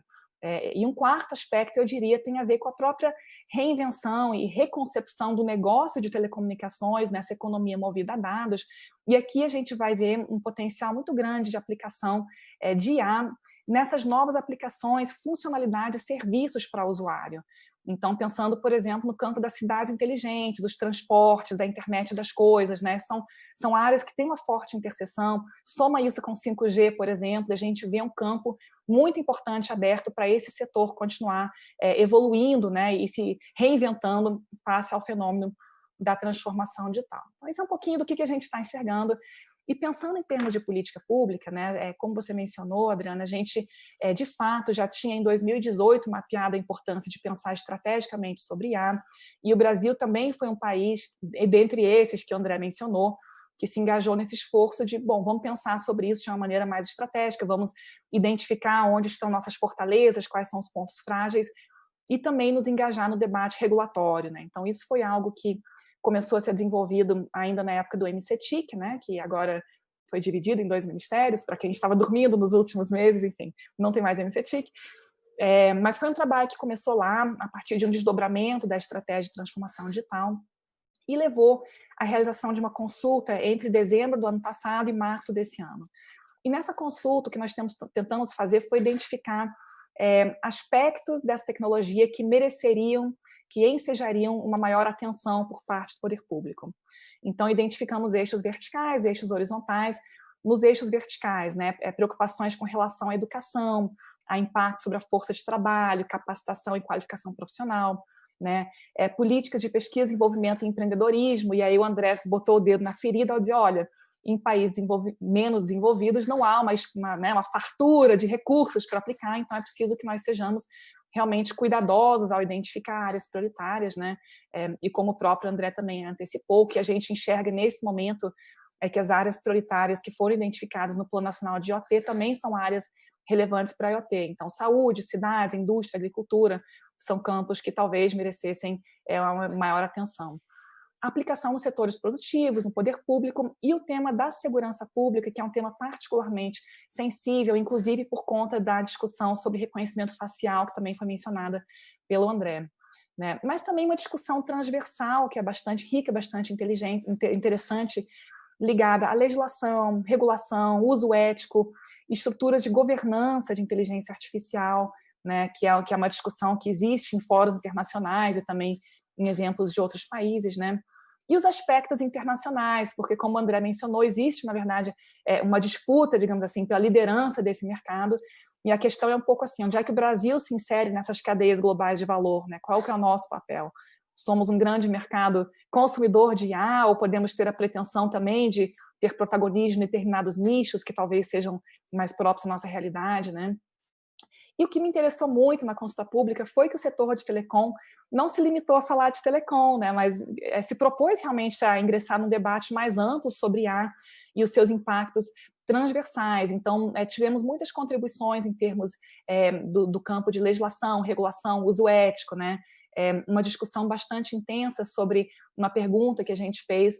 E um quarto aspecto, eu diria, tem a ver com a própria reinvenção e reconcepção do negócio de telecomunicações, nessa economia movida a dados. E aqui a gente vai ver um potencial muito grande de aplicação de IA nessas novas aplicações, funcionalidades, serviços para o usuário. Então, pensando, por exemplo, no campo das cidades inteligentes, dos transportes, da internet das coisas, né? São áreas que têm uma forte interseção. Soma isso com 5G, por exemplo, a gente vê um campo muito importante aberto para esse setor continuar evoluindo, né? E se reinventando face ao fenômeno da transformação digital. Então, isso é um pouquinho do que a gente está enxergando. E pensando em termos de política pública, né, como você mencionou, Adriana, a gente, de fato, já tinha em 2018 mapeado a importância de pensar estrategicamente sobre IA, e o Brasil também foi um país, dentre esses que o André mencionou, que se engajou nesse esforço de, bom, vamos pensar sobre isso de uma maneira mais estratégica, vamos identificar onde estão nossas fortalezas, quais são os pontos frágeis, e também nos engajar no debate regulatório, né? Então, isso foi algo que começou a ser desenvolvido ainda na época do MCTIC, né, que agora foi dividido em 2 ministérios, para quem estava dormindo nos últimos meses, enfim, não tem mais MCTIC. Mas foi um trabalho que começou lá, a partir de um desdobramento da estratégia de transformação digital, e levou à realização de uma consulta entre dezembro do ano passado e março desse ano. E nessa consulta, o que nós tentamos fazer foi identificar aspectos dessa tecnologia que mereceriam, que ensejariam uma maior atenção por parte do poder público. Então, identificamos eixos verticais, eixos horizontais. Nos eixos verticais, né, preocupações com relação à educação, a impacto sobre a força de trabalho, capacitação e qualificação profissional, né, políticas de pesquisa, envolvimento em empreendedorismo, e aí o André botou o dedo na ferida ao dizer, olha, em países menos desenvolvidos não há uma fartura de recursos para aplicar, então é preciso que nós sejamos realmente cuidadosos ao identificar áreas prioritárias, né? E como o próprio André também antecipou, o que a gente enxerga nesse momento é que as áreas prioritárias que foram identificadas no Plano Nacional de IoT também são áreas relevantes para a IoT. Então, saúde, cidades, indústria, agricultura, são campos que talvez merecessem uma maior atenção. A aplicação nos setores produtivos, no poder público, e o tema da segurança pública, que é um tema particularmente sensível, inclusive por conta da discussão sobre reconhecimento facial, que também foi mencionada pelo André, né? Mas também uma discussão transversal, que é bastante rica, bastante interessante, ligada à legislação, regulação, uso ético, estruturas de governança de inteligência artificial, né? Que é uma discussão que existe em fóruns internacionais e também em exemplos de outros países, né? E os aspectos internacionais, porque, como o André mencionou, existe, na verdade, uma disputa, digamos assim, pela liderança desse mercado, e a questão é um pouco assim, onde é que o Brasil se insere nessas cadeias globais de valor, né? Qual que é o nosso papel? Somos um grande mercado consumidor de IA, ou podemos ter a pretensão também de ter protagonismo em determinados nichos que talvez sejam mais próximos à nossa realidade, né? E o que me interessou muito na consulta pública foi que o setor de telecom não se limitou a falar de telecom, né, mas se propôs realmente a ingressar num debate mais amplo sobre IA e os seus impactos transversais. Então, tivemos muitas contribuições em termos do campo de legislação, regulação, uso ético, né, uma discussão bastante intensa sobre uma pergunta que a gente fez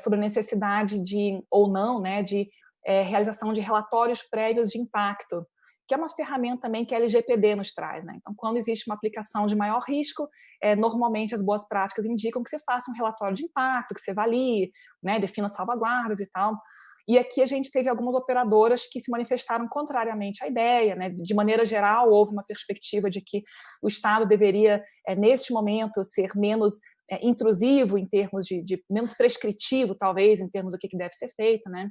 sobre a necessidade de, ou não, né, de realização de relatórios prévios de impacto, que é uma ferramenta também que a LGPD nos traz, né? Então, quando existe uma aplicação de maior risco, normalmente as boas práticas indicam que você faça um relatório de impacto, que você avalie, né, defina salvaguardas e tal. E aqui a gente teve algumas operadoras que se manifestaram contrariamente à ideia, né? De maneira geral, houve uma perspectiva de que o Estado deveria, neste momento, ser menos intrusivo em termos de menos prescritivo, talvez, em termos do que deve ser feito, né?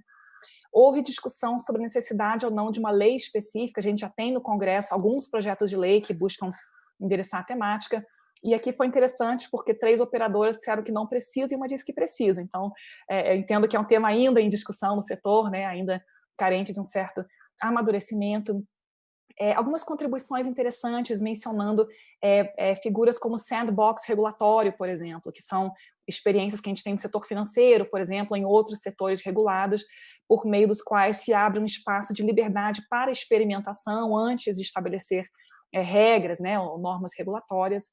Houve discussão sobre a necessidade ou não de uma lei específica. A gente já tem no Congresso alguns projetos de lei que buscam endereçar a temática. E aqui foi interessante porque 3 operadoras disseram que não precisa e uma disse que precisa. Então, eu entendo que é um tema ainda em discussão no setor, né? Ainda carente de um certo amadurecimento. Algumas contribuições interessantes mencionando figuras como sandbox regulatório, por exemplo, que são experiências que a gente tem no setor financeiro, por exemplo, em outros setores regulados, por meio dos quais se abre um espaço de liberdade para experimentação antes de estabelecer regras, né, ou normas regulatórias,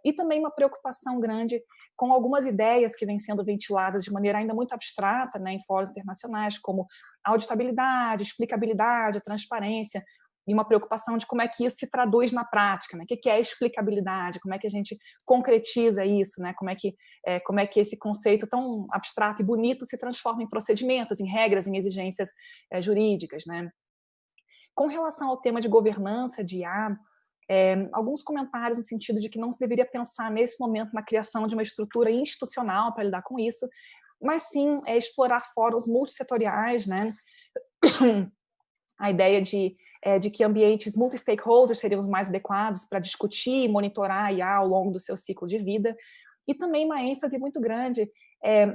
e também uma preocupação grande com algumas ideias que vêm sendo ventiladas de maneira ainda muito abstrata, né, em fóruns internacionais, como auditabilidade, explicabilidade, transparência, e uma preocupação de como é que isso se traduz na prática, né? O que é explicabilidade, como é que a gente concretiza isso, né? Como é que esse conceito tão abstrato e bonito se transforma em procedimentos, em regras, em exigências jurídicas, né? Com relação ao tema de governança de IA, alguns comentários no sentido de que não se deveria pensar nesse momento na criação de uma estrutura institucional para lidar com isso, mas sim explorar fóruns multissetoriais, né? A ideia de que ambientes multi-stakeholders seriam os mais adequados para discutir e monitorar a IA ao longo do seu ciclo de vida, e também uma ênfase muito grande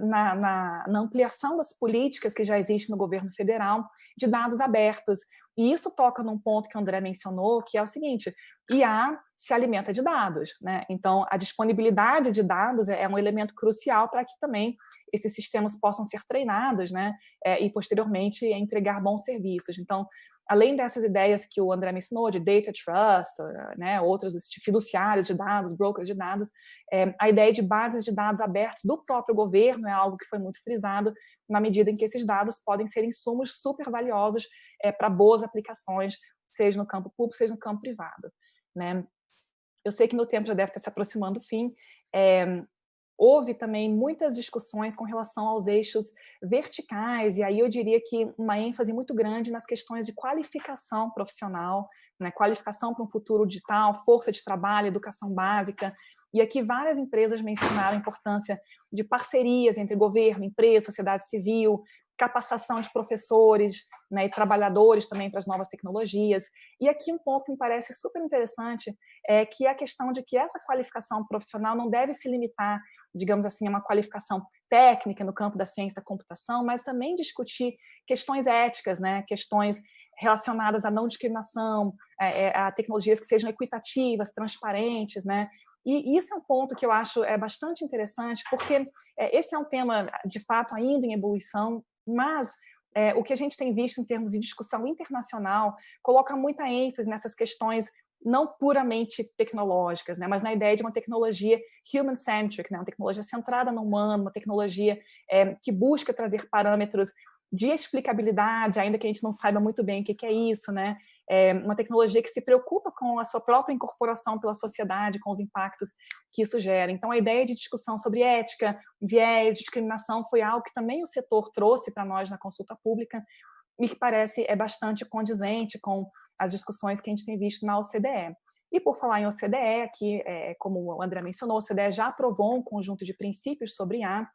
na ampliação das políticas que já existem no governo federal de dados abertos. E isso toca num ponto que o André mencionou, que é o seguinte: IA se alimenta de dados, né? Então, a disponibilidade de dados é um elemento crucial para que também esses sistemas possam ser treinados, né? E, posteriormente, entregar bons serviços. Então, além dessas ideias que o André mencionou, de data trust, né, outros fiduciários de dados, brokers de dados, a ideia de bases de dados abertos do próprio governo é algo que foi muito frisado, na medida em que esses dados podem ser insumos super valiosos para boas aplicações, seja no campo público, seja no campo privado, né? Eu sei que meu tempo já deve estar se aproximando do fim. Houve também muitas discussões com relação aos eixos verticais, e aí eu diria que uma ênfase muito grande nas questões de qualificação profissional, né? Qualificação para um futuro digital, força de trabalho, educação básica. E aqui várias empresas mencionaram a importância de parcerias entre governo, empresa, sociedade civil, capacitação de professores, né, e trabalhadores também para as novas tecnologias. E aqui um ponto que me parece super interessante é que a questão de que essa qualificação profissional não deve se limitar, digamos assim, a uma qualificação técnica no campo da ciência da computação, mas também discutir questões éticas, né, questões relacionadas à não discriminação, a tecnologias que sejam equitativas, transparentes, né? E isso é um ponto que eu acho bastante interessante, porque esse é um tema, de fato, ainda em ebulição, mas o que a gente tem visto em termos de discussão internacional coloca muita ênfase nessas questões não puramente tecnológicas, né, mas na ideia de uma tecnologia human-centric, né, uma tecnologia centrada no humano, uma tecnologia que busca trazer parâmetros de explicabilidade, ainda que a gente não saiba muito bem o que é isso, né? Uma tecnologia que se preocupa com a sua própria incorporação pela sociedade, com os impactos que isso gera. Então, a ideia de discussão sobre ética, viés, discriminação, foi algo que também o setor trouxe para nós na consulta pública e que parece bastante condizente com as discussões que a gente tem visto na OCDE. E por falar em OCDE, aqui, como o André mencionou, a OCDE já aprovou um conjunto de princípios sobre IA,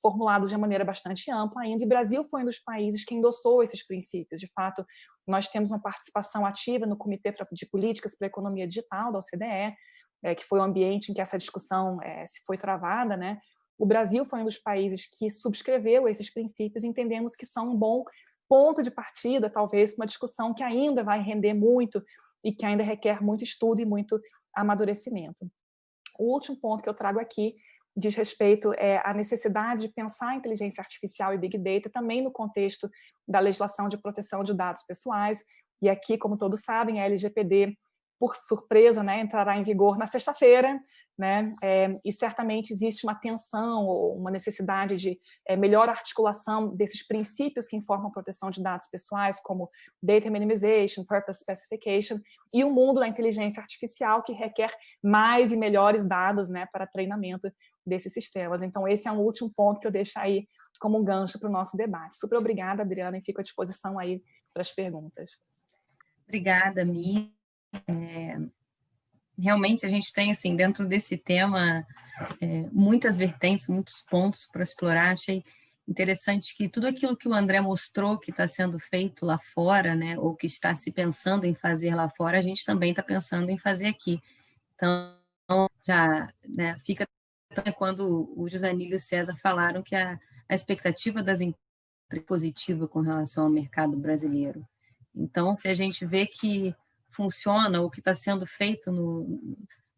formulados de maneira bastante ampla ainda, e o Brasil foi um dos países que endossou esses princípios. De fato, nós temos uma participação ativa no Comitê de Políticas para a Economia Digital da OCDE, que foi o ambiente em que essa discussão se foi travada, né? O Brasil foi um dos países que subscreveu esses princípios, entendemos que são um bom ponto de partida, talvez, para uma discussão que ainda vai render muito e que ainda requer muito estudo e muito amadurecimento. O último ponto que eu trago aqui diz respeito à necessidade de pensar a inteligência artificial e Big Data também no contexto da legislação de proteção de dados pessoais. E aqui, como todos sabem, a LGPD, por surpresa, né, entrará em vigor na sexta-feira, né? E certamente existe uma tensão ou uma necessidade de melhor articulação desses princípios que informam a proteção de dados pessoais, como Data Minimization, Purpose Specification, e o mundo da inteligência artificial, que requer mais e melhores dados, né, para treinamento desses sistemas. Então, esse é um último ponto que eu deixo aí como um gancho para o nosso debate. Super obrigada, Adriana, e fico à disposição aí para as perguntas. Obrigada, Mi. Realmente a gente tem, assim, dentro desse tema, muitas vertentes, muitos pontos para explorar. Achei interessante que tudo aquilo que o André mostrou que está sendo feito lá fora, né, ou que está se pensando em fazer lá fora, a gente também está pensando em fazer aqui. Então, já, né, fica quando o Josanilo e o César falaram que a expectativa das empresas é positiva com relação ao mercado brasileiro. Então, se a gente vê que funciona o que está sendo feito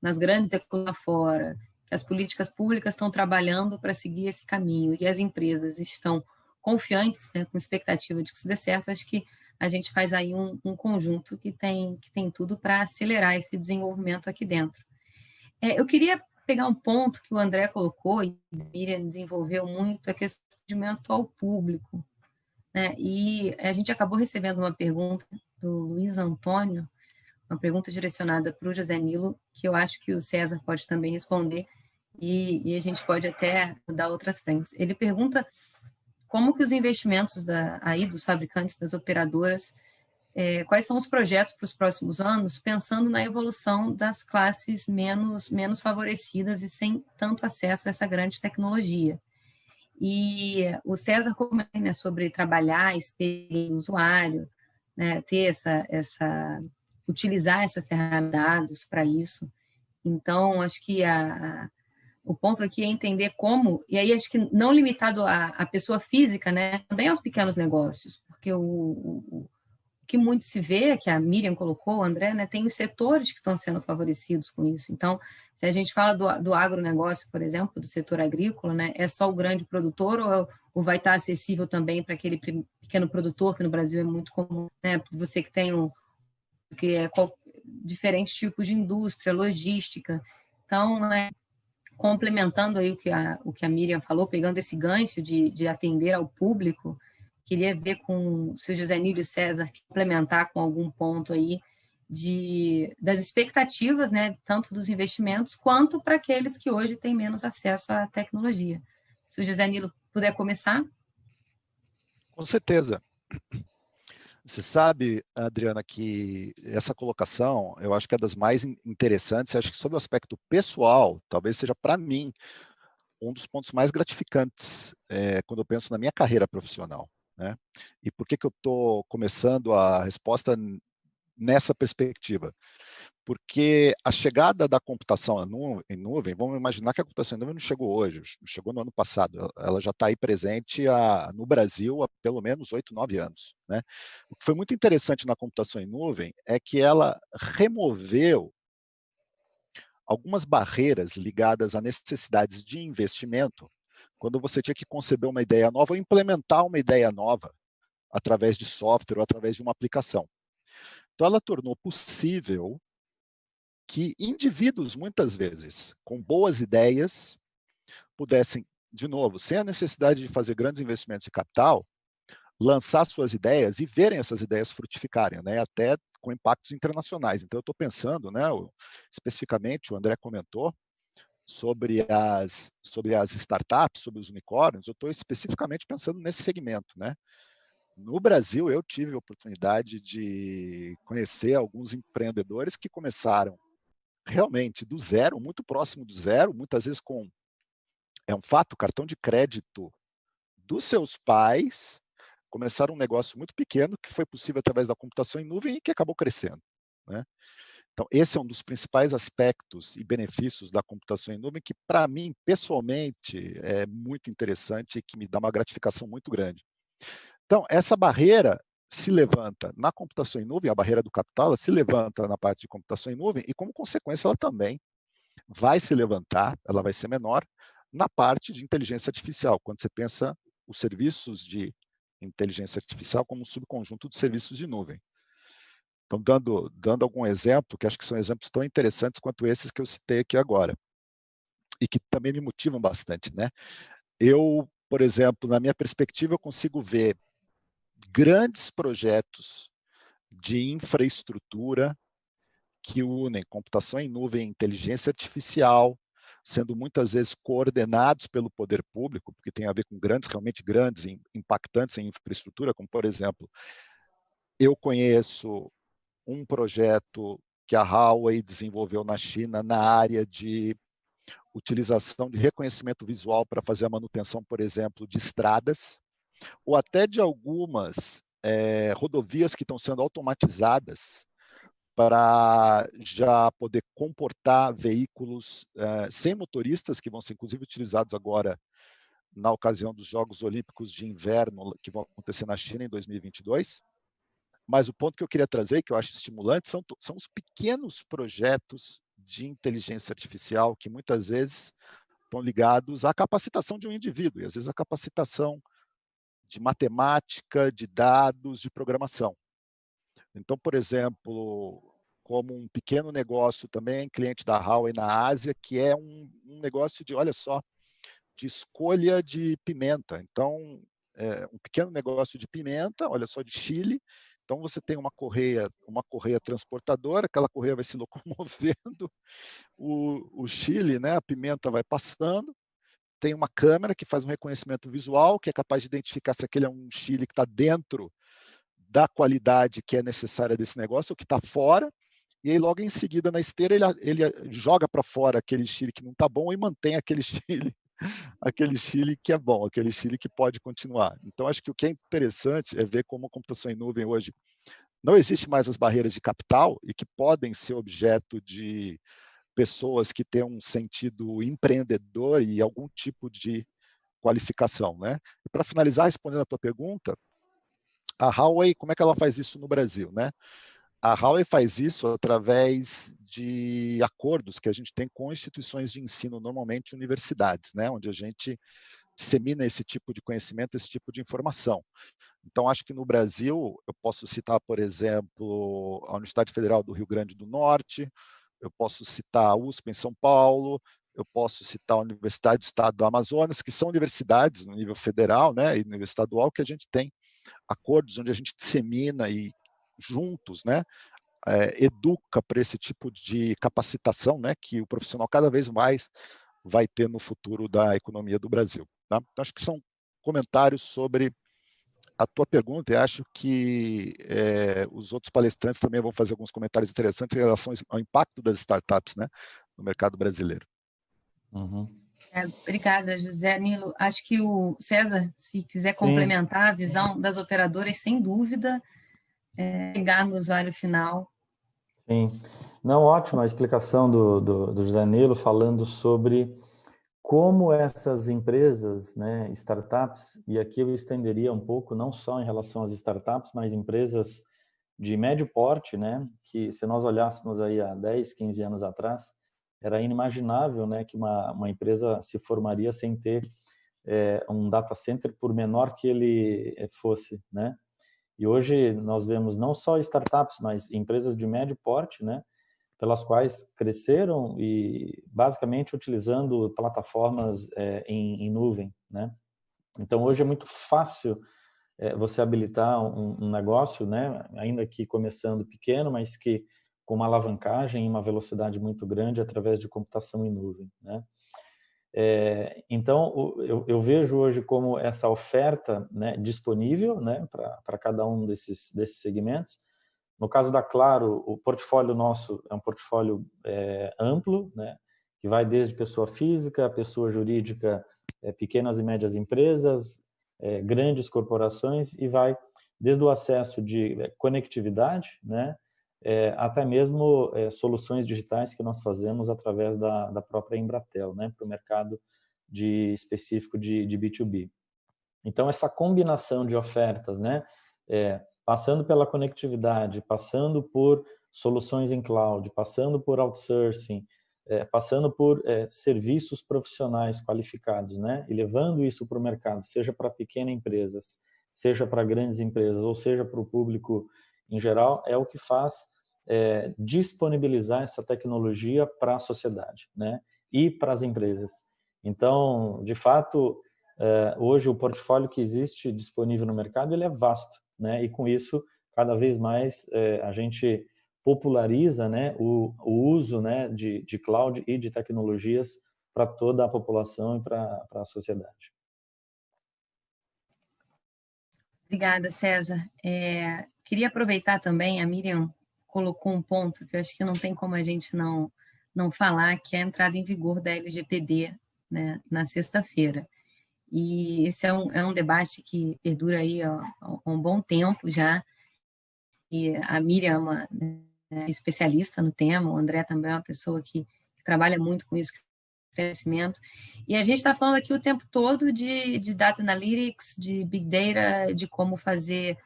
nas grandes economias lá fora, que as políticas públicas estão trabalhando para seguir esse caminho e as empresas estão confiantes, né, com expectativa de que isso dê certo, acho que a gente faz aí um conjunto que tem tudo para acelerar esse desenvolvimento aqui dentro. Eu queria pegar um ponto que o André colocou e a Miriam desenvolveu muito, a questão do atendimento ao público, né? E a gente acabou recebendo uma pergunta do Luiz Antônio, uma pergunta direcionada para o Josanilo, que eu acho que o César pode também responder, e a gente pode até dar outras frentes. Ele pergunta como que os investimentos aí dos fabricantes, das operadoras, quais são os projetos para os próximos anos, pensando na evolução das classes menos favorecidas e sem tanto acesso a essa grande tecnologia. E o César comentou, né, sobre trabalhar experiência do usuário, né, ter utilizar essa ferramenta de dados para isso. Então, acho que o ponto aqui é entender como, e aí acho que não limitado à pessoa física, né, também aos pequenos negócios, porque o que muito se vê, que a Miriam colocou, o André, né, tem os setores que estão sendo favorecidos com isso. Então, se a gente fala do agronegócio, por exemplo, do setor agrícola, né, é só o grande produtor ou vai estar acessível também para aquele pequeno produtor, que no Brasil é muito comum, né, você que tem diferentes tipos de indústria, logística. Então, complementando aí o que a Miriam falou, pegando esse gancho de atender ao público, queria ver com se o Josanilo e o César complementar com algum ponto aí das expectativas, né, tanto dos investimentos quanto para aqueles que hoje têm menos acesso à tecnologia. Se o Josanilo puder começar. Com certeza. Você sabe, Adriana, que essa colocação, eu acho que é das mais interessantes. Eu acho que sob o aspecto pessoal, talvez seja para mim um dos pontos mais gratificantes quando eu penso na minha carreira profissional, né? E por que eu estou começando a resposta nessa perspectiva? Porque a chegada da computação em nuvem, vamos imaginar que a computação em nuvem não chegou hoje, chegou no ano passado, ela já está aí presente no Brasil há pelo menos 8, 9 anos, né? O que foi muito interessante na computação em nuvem é que ela removeu algumas barreiras ligadas a necessidades de investimento, quando você tinha que conceber uma ideia nova ou implementar uma ideia nova através de software ou através de uma aplicação. Então, ela tornou possível que indivíduos, muitas vezes, com boas ideias, pudessem, de novo, sem a necessidade de fazer grandes investimentos de capital, lançar suas ideias e verem essas ideias frutificarem, né? Até com impactos internacionais. Então, eu estou pensando, né, especificamente, o André comentou, sobre as startups, sobre os unicórnios, eu estou especificamente pensando nesse segmento, né? No Brasil, eu tive a oportunidade de conhecer alguns empreendedores que começaram realmente do zero, muito próximo do zero, muitas vezes é um fato, cartão de crédito dos seus pais, começaram um negócio muito pequeno que foi possível através da computação em nuvem e que acabou crescendo, né? Então, esse é um dos principais aspectos e benefícios da computação em nuvem que, para mim, pessoalmente, é muito interessante e que me dá uma gratificação muito grande. Então, essa barreira se levanta na computação em nuvem, a barreira do capital, ela se levanta na parte de computação em nuvem e, como consequência, ela também vai se levantar, ela vai ser menor, na parte de inteligência artificial, quando você pensa os serviços de inteligência artificial como um subconjunto de serviços de nuvem. Então, dando algum exemplo, que acho que são exemplos tão interessantes quanto esses que eu citei aqui agora, e que também me motivam bastante, né? Eu, por exemplo, na minha perspectiva, eu consigo ver grandes projetos de infraestrutura que unem computação em nuvem e inteligência artificial sendo muitas vezes coordenados pelo poder público, porque tem a ver com realmente grandes, impactantes em infraestrutura, como, por exemplo, eu conheço um projeto que a Huawei desenvolveu na China na área de utilização de reconhecimento visual para fazer a manutenção, por exemplo, de estradas, ou até de algumas rodovias que estão sendo automatizadas para já poder comportar veículos sem motoristas, que vão ser inclusive utilizados agora na ocasião dos Jogos Olímpicos de Inverno, que vão acontecer na China em 2022. Mas o ponto que eu queria trazer, que eu acho estimulante, são os pequenos projetos de inteligência artificial que muitas vezes estão ligados à capacitação de um indivíduo, e às vezes a capacitação de matemática, de dados, de programação. Então, por exemplo, como um pequeno negócio também, cliente da Huawei na Ásia, que é um negócio de, olha só, de escolha de pimenta. Então, um pequeno negócio de pimenta, olha só, de Chile. Então, você tem uma correia transportadora, aquela correia vai se locomovendo, o Chile, né, a pimenta vai passando, tem uma câmera que faz um reconhecimento visual, que é capaz de identificar se aquele é um Chile que está dentro da qualidade que é necessária desse negócio, ou que está fora, e aí logo em seguida na esteira ele joga para fora aquele Chile que não está bom e mantém aquele Chile que é bom, aquele Chile que pode continuar. Então, acho que o que é interessante é ver como a computação em nuvem hoje não existe mais as barreiras de capital e que podem ser objeto de pessoas que têm um sentido empreendedor e algum tipo de qualificação, né? E para finalizar, respondendo a tua pergunta, a Huawei, como é que ela faz isso no Brasil, né? A Huawei faz isso através de acordos que a gente tem com instituições de ensino, normalmente universidades, né? Onde a gente dissemina esse tipo de conhecimento, esse tipo de informação. Então, acho que no Brasil, eu posso citar, por exemplo, a Universidade Federal do Rio Grande do Norte, eu posso citar a USP em São Paulo, eu posso citar a Universidade do Estado do Amazonas, que são universidades no nível federal, né, e no nível estadual, que a gente tem acordos onde a gente dissemina e juntos, né, educa para esse tipo de capacitação, né, que o profissional cada vez mais vai ter no futuro da economia do Brasil. Tá? Então, acho que são comentários sobre a tua pergunta, e acho que os outros palestrantes também vão fazer alguns comentários interessantes em relação ao impacto das startups, né, no mercado brasileiro. Uhum. Obrigada, José Nilo. Acho que o César, se quiser complementar a visão das operadoras, sem dúvida, chegar no usuário final. Sim. Não, ótima a explicação do José Nilo, falando sobre como essas empresas, né, startups, e aqui eu estenderia um pouco, não só em relação às startups, mas empresas de médio porte, né, que se nós olhássemos aí há 10, 15 anos atrás, era inimaginável, né, que uma empresa se formaria sem ter um data center, por menor que ele fosse, né? E hoje nós vemos não só startups, mas empresas de médio porte, né, pelas quais cresceram e basicamente utilizando plataformas em nuvem, né? Então hoje é muito fácil você habilitar um negócio, né, ainda que começando pequeno, mas que com uma alavancagem e uma velocidade muito grande através de computação em nuvem, né? Então, eu vejo hoje como essa oferta, né, disponível, né, para cada um desses segmentos. No caso da Claro, o portfólio nosso é um portfólio amplo, né, que vai desde pessoa física, pessoa jurídica, pequenas e médias empresas, grandes corporações, e vai desde o acesso de conectividade, né, até mesmo soluções digitais que nós fazemos através da própria Embratel, né, para o mercado específico de B2B. Então, essa combinação de ofertas, né, passando pela conectividade, passando por soluções em cloud, passando por outsourcing, passando por serviços profissionais qualificados, né, e levando isso para o mercado, seja para pequenas empresas, seja para grandes empresas, ou seja para o público em geral, é o que faz disponibilizar essa tecnologia para a sociedade, né, e para as empresas. Então, de fato, hoje o portfólio que existe disponível no mercado ele é vasto, né, e com isso cada vez mais a gente populariza, né, o uso, né, de cloud e de tecnologias para toda a população e para a sociedade. Obrigada, César. Queria aproveitar também, a Miriam colocou um ponto que eu acho que não tem como a gente não falar, que é a entrada em vigor da LGPD, né, na sexta-feira. E esse é um debate que perdura aí há um bom tempo já, e a Miriam é uma especialista no tema, o André também é uma pessoa que trabalha muito com isso, crescimento. E a gente está falando aqui o tempo todo de data analytics, de big data, de como fazer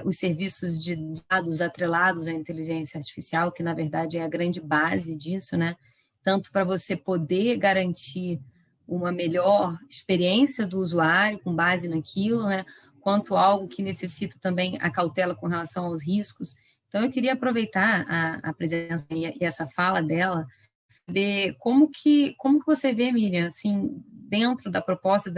os serviços de dados atrelados à inteligência artificial, que na verdade é a grande base disso, né? Tanto para você poder garantir uma melhor experiência do usuário com base naquilo, né? Quanto algo que necessita também a cautela com relação aos riscos. Então, eu queria aproveitar a presença e essa fala dela, ver como que você vê, Miriam, assim, dentro da proposta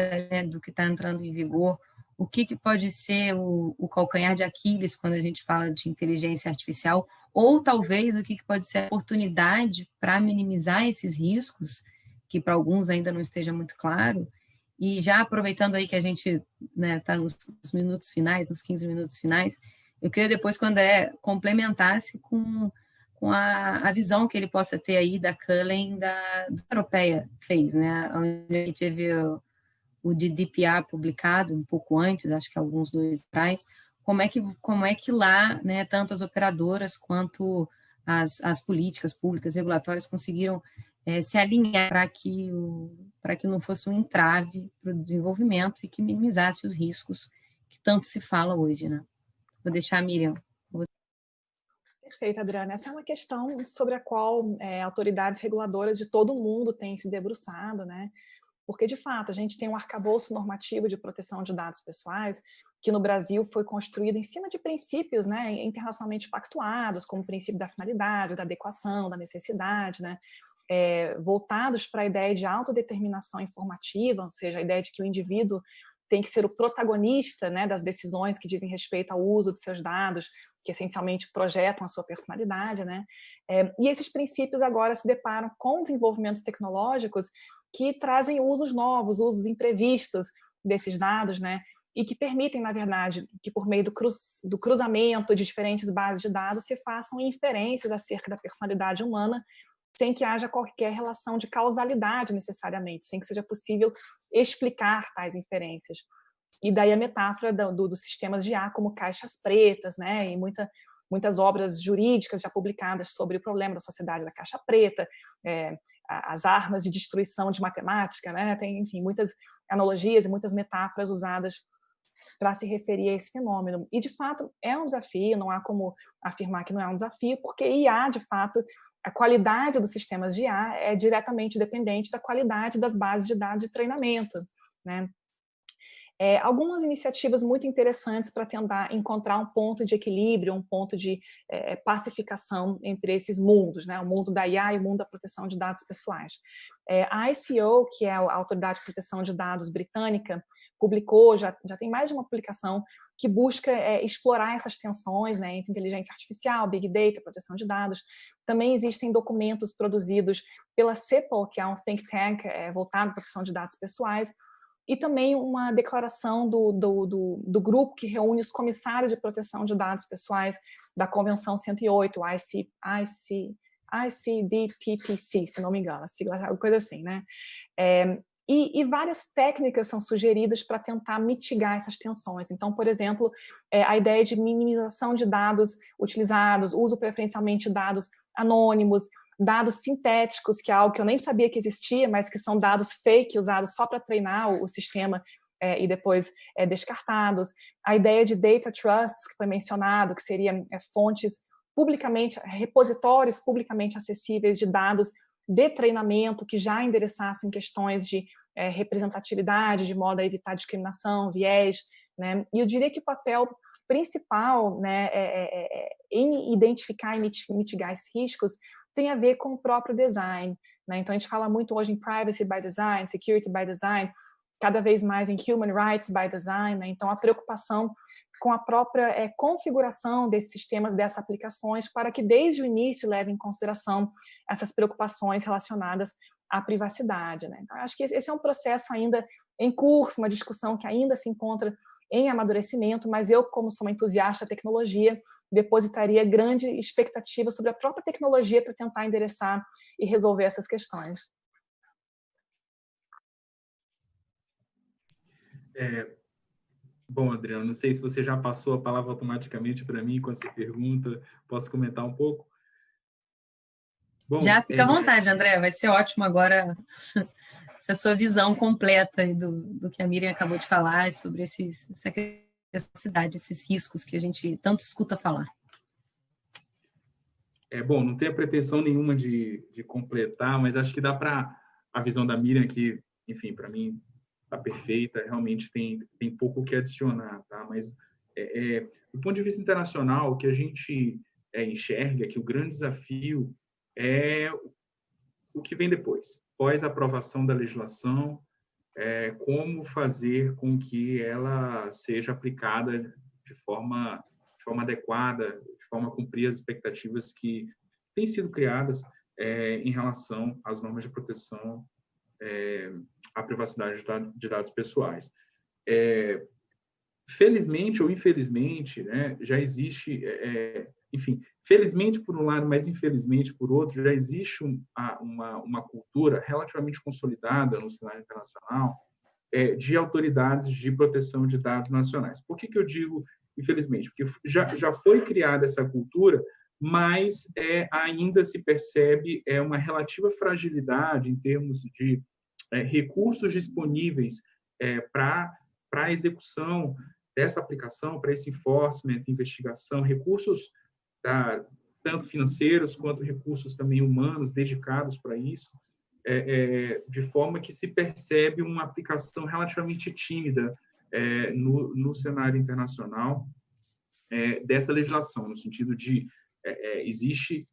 do que está entrando em vigor, o que pode ser o calcanhar de Aquiles quando a gente fala de inteligência artificial, ou talvez o que pode ser a oportunidade para minimizar esses riscos, que para alguns ainda não esteja muito claro. E já aproveitando aí que a gente está nos minutos finais, nos 15 minutos finais, eu queria depois que o André complementasse com a visão que ele possa ter aí da Cullen da europeia fez, né? Onde teve o GDPR publicado um pouco antes, acho que alguns 2 atrás, como é que lá, né, tanto as operadoras quanto as políticas públicas regulatórias conseguiram se alinhar para que não fosse um entrave para o desenvolvimento e que minimizasse os riscos que tanto se fala hoje, né? Vou deixar a Miriam. Perfeito, Adriana. Essa é uma questão sobre a qual autoridades reguladoras de todo o mundo têm se debruçado, né? Porque, de fato, a gente tem um arcabouço normativo de proteção de dados pessoais que no Brasil foi construído em cima de princípios, né, internacionalmente pactuados, como o princípio da finalidade, da adequação, da necessidade, né, voltados para a ideia de autodeterminação informativa, ou seja, a ideia de que o indivíduo tem que ser o protagonista, né, das decisões que dizem respeito ao uso de seus dados, que essencialmente projetam a sua personalidade, né? E esses princípios agora se deparam com desenvolvimentos tecnológicos que trazem usos novos, usos imprevistos desses dados, né? E que permitem, na verdade, que por meio do cruzamento de diferentes bases de dados se façam inferências acerca da personalidade humana sem que haja qualquer relação de causalidade necessariamente, sem que seja possível explicar tais inferências. E daí a metáfora dos sistemas de IA como caixas pretas, né? E muitas obras jurídicas já publicadas sobre o problema da sociedade da caixa preta, as armas de destruição de matemática, né? Tem, enfim, muitas analogias e muitas metáforas usadas para se referir a esse fenômeno. E, de fato, é um desafio, não há como afirmar que não é um desafio, porque IA, de fato, a qualidade dos sistemas de IA é diretamente dependente da qualidade das bases de dados de treinamento, né? Algumas iniciativas muito interessantes para tentar encontrar um ponto de equilíbrio, um ponto de pacificação entre esses mundos, né? O mundo da IA e o mundo da proteção de dados pessoais. A ICO, que é a Autoridade de Proteção de Dados britânica, publicou, já tem mais de uma publicação que busca explorar essas tensões, né, entre inteligência artificial, big data, proteção de dados. Também existem documentos produzidos pela CEPAL, que é um think tank voltado à proteção de dados pessoais, e também uma declaração do grupo que reúne os comissários de proteção de dados pessoais da Convenção 108, ICDPPC, se não me engano, a sigla, coisa assim, né? E várias técnicas são sugeridas para tentar mitigar essas tensões. Então, por exemplo, a ideia de minimização de dados utilizados, uso preferencialmente de dados anônimos, dados sintéticos, que é algo que eu nem sabia que existia, mas que são dados fake usados só para treinar o sistema e depois descartados. A ideia de data trusts, que foi mencionado, que seria fontes publicamente, repositórios publicamente acessíveis de dados de treinamento que já endereçassem questões de representatividade, de modo a evitar discriminação, viés, né? E eu diria que o papel principal, né, em identificar e mitigar esses riscos tem a ver com o próprio design, né? Então a gente fala muito hoje em privacy by design, security by design, cada vez mais em human rights by design, né? Então a preocupação com a própria configuração desses sistemas, dessas aplicações, para que desde o início leve em consideração essas preocupações relacionadas à privacidade, né? Então, acho que esse é um processo ainda em curso, uma discussão que ainda se encontra em amadurecimento, mas eu, como sou uma entusiasta da tecnologia, depositaria grande expectativa sobre a própria tecnologia para tentar endereçar e resolver essas questões. Bom, Adriano, não sei se você já passou a palavra automaticamente para mim com essa pergunta, posso comentar um pouco? Bom, já fica à vontade, André, vai ser ótimo agora essa sua visão completa do que a Miriam acabou de falar sobre essa necessidade, esses riscos que a gente tanto escuta falar. Bom, não tenho pretensão nenhuma de completar, mas acho que dá para a visão da Miriam, que, enfim, para mim está perfeita, realmente tem pouco o que adicionar, tá? Mas, do ponto de vista internacional, o que a gente enxerga é que o grande desafio é o que vem depois, após a aprovação da legislação, como fazer com que ela seja aplicada de forma adequada, de forma a cumprir as expectativas que têm sido criadas em relação às normas de proteção à privacidade de dados pessoais. Felizmente ou infelizmente, né, já existe, enfim, felizmente por um lado, mas infelizmente por outro, já existe uma cultura relativamente consolidada no cenário internacional de autoridades de proteção de dados nacionais. Por que eu digo infelizmente? Porque já foi criada essa cultura, mas ainda se percebe uma relativa fragilidade em termos de recursos disponíveis para a execução dessa aplicação, para esse enforcement, investigação, recursos tanto financeiros quanto recursos também humanos dedicados para isso, de forma que se percebe uma aplicação relativamente tímida no cenário internacional dessa legislação, no sentido de existe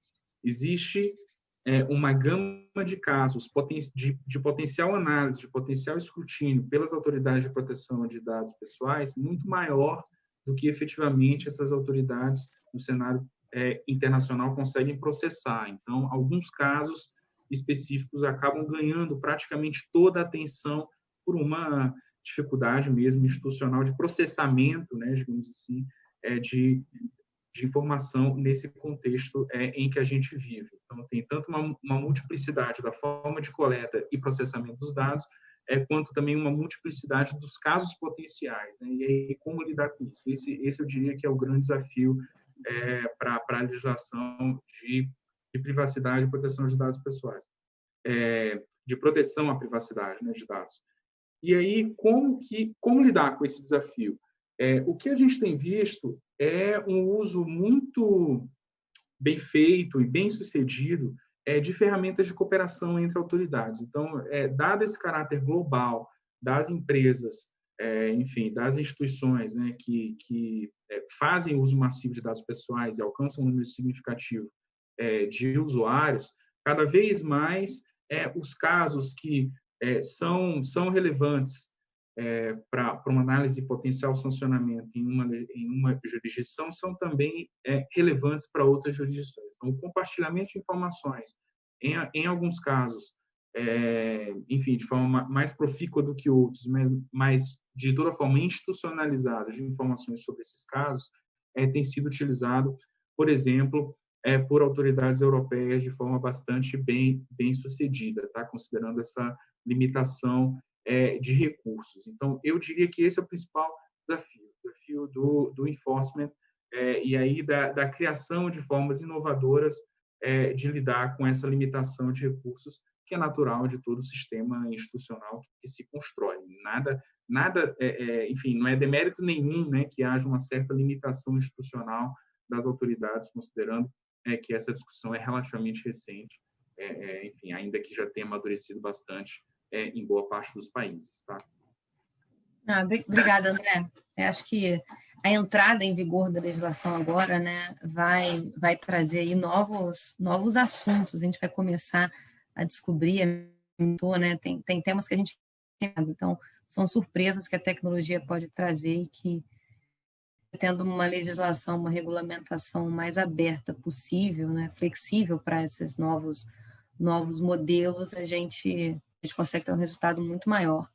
uma gama de casos de potencial análise, de potencial escrutínio pelas autoridades de proteção de dados pessoais muito maior do que efetivamente essas autoridades no cenário internacional conseguem processar. Então, alguns casos específicos acabam ganhando praticamente toda a atenção por uma dificuldade mesmo institucional de processamento, né, digamos assim, de informação nesse contexto em que a gente vive. Então, tem tanto uma multiplicidade da forma de coleta e processamento dos dados, quanto também uma multiplicidade dos casos potenciais, né? E aí, como lidar com isso? Esse eu diria que é o grande desafio para a legislação de privacidade e proteção de dados pessoais, de proteção à privacidade, né, de dados. E aí, como lidar com esse desafio? O que a gente tem visto é um uso muito bem feito e bem sucedido de ferramentas de cooperação entre autoridades. Então, dado esse caráter global das empresas, enfim, das instituições, né, que fazem uso massivo de dados pessoais e alcançam um número significativo de usuários, cada vez mais os casos que são relevantes para uma análise de potencial sancionamento em uma jurisdição são também relevantes para outras jurisdições. Então, o compartilhamento de informações, em alguns casos, enfim, de forma mais profícua do que outros, mas de toda forma institucionalizada de informações sobre esses casos, tem sido utilizado, por exemplo, por autoridades europeias de forma bastante bem sucedida, tá? Considerando essa limitação de recursos. Então, eu diria que esse é o principal desafio do enforcement e aí da criação de formas inovadoras de lidar com essa limitação de recursos que é natural de todo o sistema institucional que se constrói. Nada, enfim, não é demérito nenhum, né, que haja uma certa limitação institucional das autoridades, considerando que essa discussão é relativamente recente, enfim, ainda que já tenha amadurecido bastante em boa parte dos países, tá? Obrigada, André. Eu acho que a entrada em vigor da legislação agora, né, vai trazer aí novos assuntos. A gente vai começar a descobrir, né? Tem temas que a gente então são surpresas que a tecnologia pode trazer e que tendo uma legislação, uma regulamentação mais aberta possível, né, flexível para esses novos novos modelos, a gente consegue ter um resultado muito maior.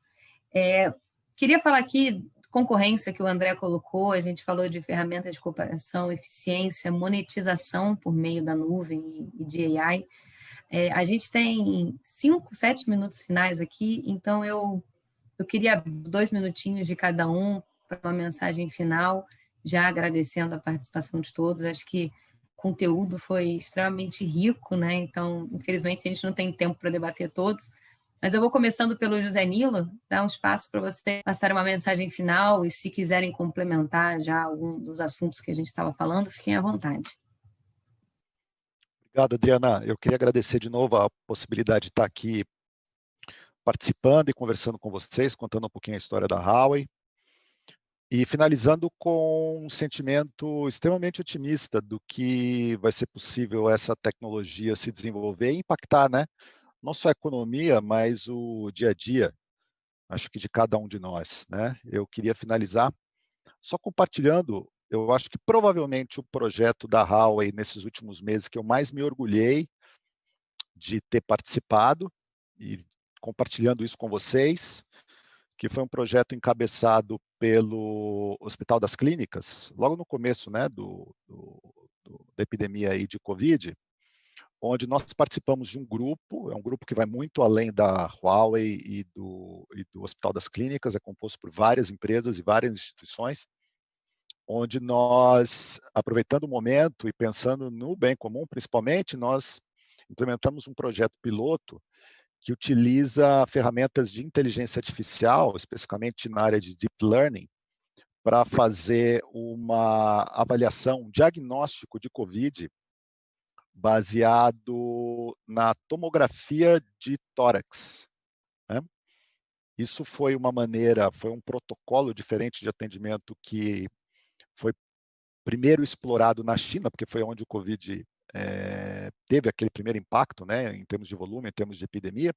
Queria falar aqui, concorrência que o André colocou, a gente falou de ferramentas de cooperação, eficiência, monetização por meio da nuvem e de AI. A gente tem 5, 7 minutos finais aqui, então eu queria 2 minutinhos de cada um para uma mensagem final, já agradecendo a participação de todos. Acho que o conteúdo foi extremamente rico, né? Então, infelizmente, a gente não tem tempo para debater todos, mas eu vou começando pelo José Nilo, dar um espaço para você passar uma mensagem final e, se quiserem complementar já algum dos assuntos que a gente estava falando, fiquem à vontade. Obrigado, Adriana. Eu queria agradecer de novo a possibilidade de estar aqui participando e conversando com vocês, contando um pouquinho a história da Huawei. E finalizando com um sentimento extremamente otimista do que vai ser possível essa tecnologia se desenvolver e impactar, né? Não só a economia, mas o dia a dia, acho que de cada um de nós, né? Eu queria finalizar só compartilhando, eu acho que provavelmente o projeto da Huawei nesses últimos meses que eu mais me orgulhei de ter participado e compartilhando isso com vocês, que foi um projeto encabeçado pelo Hospital das Clínicas, logo no começo, né, da epidemia aí de Covid, onde nós participamos de um grupo, é um grupo que vai muito além da Huawei e do Hospital das Clínicas, é composto por várias empresas e várias instituições, onde nós, aproveitando o momento e pensando no bem comum, principalmente, nós implementamos um projeto piloto que utiliza ferramentas de inteligência artificial, especificamente na área de deep learning, para fazer uma avaliação, um diagnóstico de COVID baseado na tomografia de tórax, né? Isso foi uma maneira, foi um protocolo diferente de atendimento que foi primeiro explorado na China, porque foi onde o COVID teve aquele primeiro impacto, né, em termos de volume, em termos de epidemia,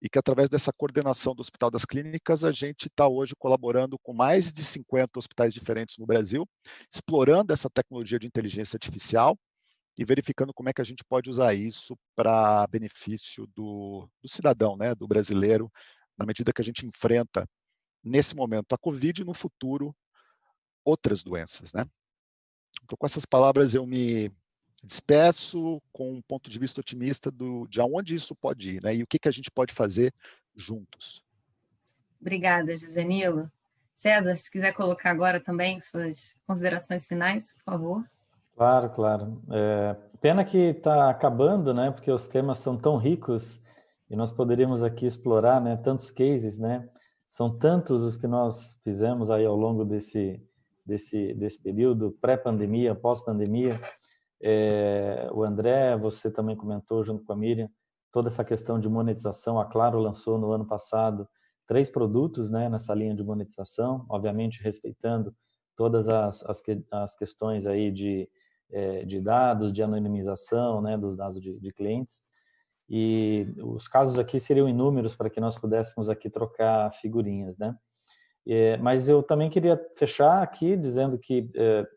e que através dessa coordenação do Hospital das Clínicas, a gente está hoje colaborando com mais de 50 hospitais diferentes no Brasil, explorando essa tecnologia de inteligência artificial e verificando como é que a gente pode usar isso para benefício do cidadão, né, do brasileiro, na medida que a gente enfrenta, nesse momento, a Covid e no futuro, outras doenças, né? Então, com essas palavras, eu me despeço com um ponto de vista otimista de aonde isso pode ir, né? E o que a gente pode fazer juntos. Obrigada, José Nilo. César, se quiser colocar agora também suas considerações finais, por favor. Claro, claro. Pena que está acabando, né? Porque os temas são tão ricos e nós poderíamos aqui explorar, né? Tantos cases, né? São tantos os que nós fizemos aí ao longo desse período, pré-pandemia, pós-pandemia. O André, você também comentou junto com a Miriam, toda essa questão de monetização. A Claro lançou no ano passado 3 produtos, né, nessa linha de monetização, obviamente respeitando todas as questões aí de dados, de anonimização, né, dos dados de clientes. E os casos aqui seriam inúmeros para que nós pudéssemos aqui trocar figurinhas, né? Mas eu também queria fechar aqui dizendo que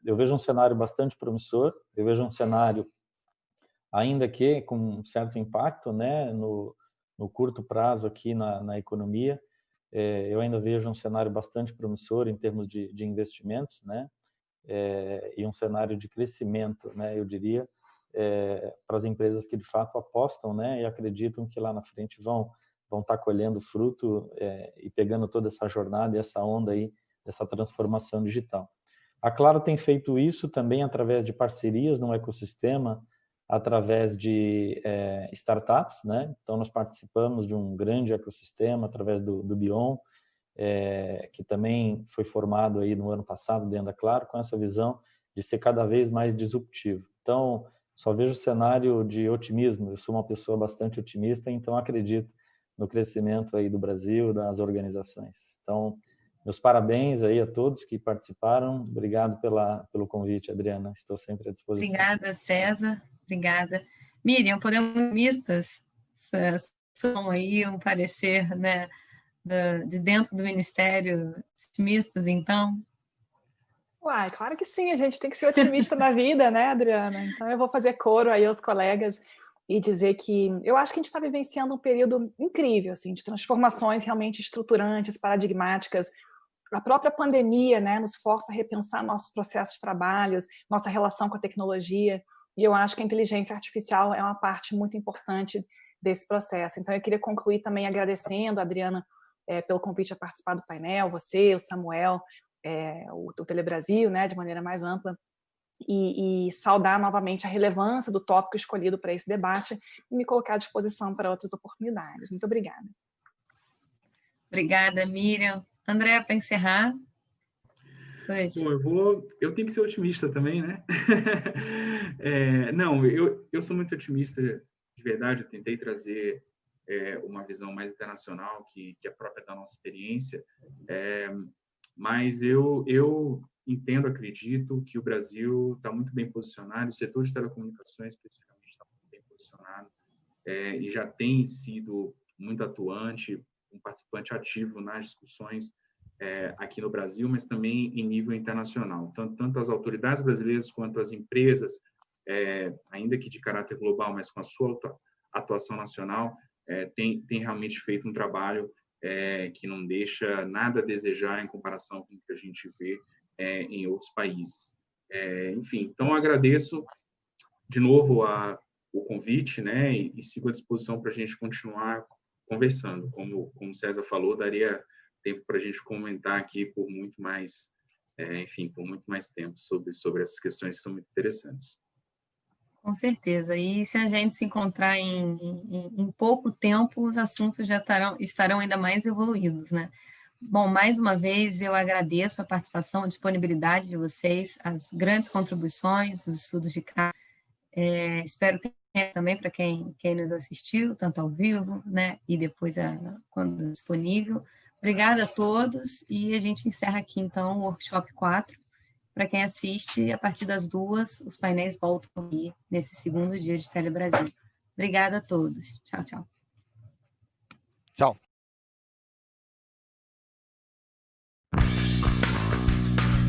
eu vejo um cenário bastante promissor, eu vejo um cenário ainda que com um certo impacto, né, no curto prazo aqui na economia. Eu ainda vejo um cenário bastante promissor em termos de investimentos, né, e um cenário de crescimento, né, eu diria, para as empresas que de fato apostam, né, e acreditam que lá na frente vão estar colhendo fruto e pegando toda essa jornada e essa onda aí dessa transformação digital. A Claro tem feito isso também através de parcerias no ecossistema, através de startups, né? Então nós participamos de um grande ecossistema através do Bion, que também foi formado aí no ano passado dentro da Claro, com essa visão de ser cada vez mais disruptivo. Então só vejo cenário de otimismo. Eu sou uma pessoa bastante otimista, então acredito no crescimento aí do Brasil, das organizações. Então, meus parabéns aí a todos que participaram. Obrigado pelo convite, Adriana. Estou sempre à disposição. Obrigada, César. Obrigada. Miriam, podemos mistas? São aí um parecer, né, de dentro do Ministério, otimistas, então? Uai, claro que sim, a gente tem que ser otimista na vida, né, Adriana? Então eu vou fazer coro aí aos colegas e dizer que eu acho que a gente está vivenciando um período incrível, assim, de transformações realmente estruturantes, paradigmáticas. A própria pandemia, né, nos força a repensar nossos processos de trabalho, nossa relação com a tecnologia, e eu acho que a inteligência artificial é uma parte muito importante desse processo. Então, eu queria concluir também agradecendo a Adriana pelo convite a participar do painel, você, o Samuel, o Telebrasil, né, de maneira mais ampla, e saudar novamente a relevância do tópico escolhido para esse debate e me colocar à disposição para outras oportunidades. Muito obrigada. Obrigada, Miriam. André, para encerrar. Bom, eu tenho que ser otimista também, né? Não, eu sou muito otimista de verdade. Eu tentei trazer uma visão mais internacional que é própria da nossa experiência, mas eu entendo, acredito que o Brasil está muito bem posicionado, o setor de telecomunicações especificamente está muito bem posicionado e já tem sido muito atuante, um participante ativo nas discussões aqui no Brasil, mas também em nível internacional. Tanto as autoridades brasileiras quanto as empresas, ainda que de caráter global, mas com a sua atuação nacional, tem realmente feito um trabalho que não deixa nada a desejar em comparação com o que a gente vê em outros países. Enfim, então eu agradeço de novo o convite, né, e sigo à disposição para a gente continuar conversando. Como o César falou, daria tempo para a gente comentar aqui por muito mais, por muito mais tempo sobre essas questões que são muito interessantes. Com certeza. E se a gente se encontrar em pouco tempo, os assuntos já estarão ainda mais evoluídos, né? Bom, mais uma vez eu agradeço a participação, a disponibilidade de vocês, as grandes contribuições, os estudos de caso. Espero ter também para quem nos assistiu, tanto ao vivo, né, e depois quando disponível. Obrigada a todos e a gente encerra aqui, então, o Workshop 4. Para quem assiste, a partir das 2, os painéis voltam aqui nesse segundo dia de Telebrasil. Obrigada a todos. Tchau, tchau. Tchau.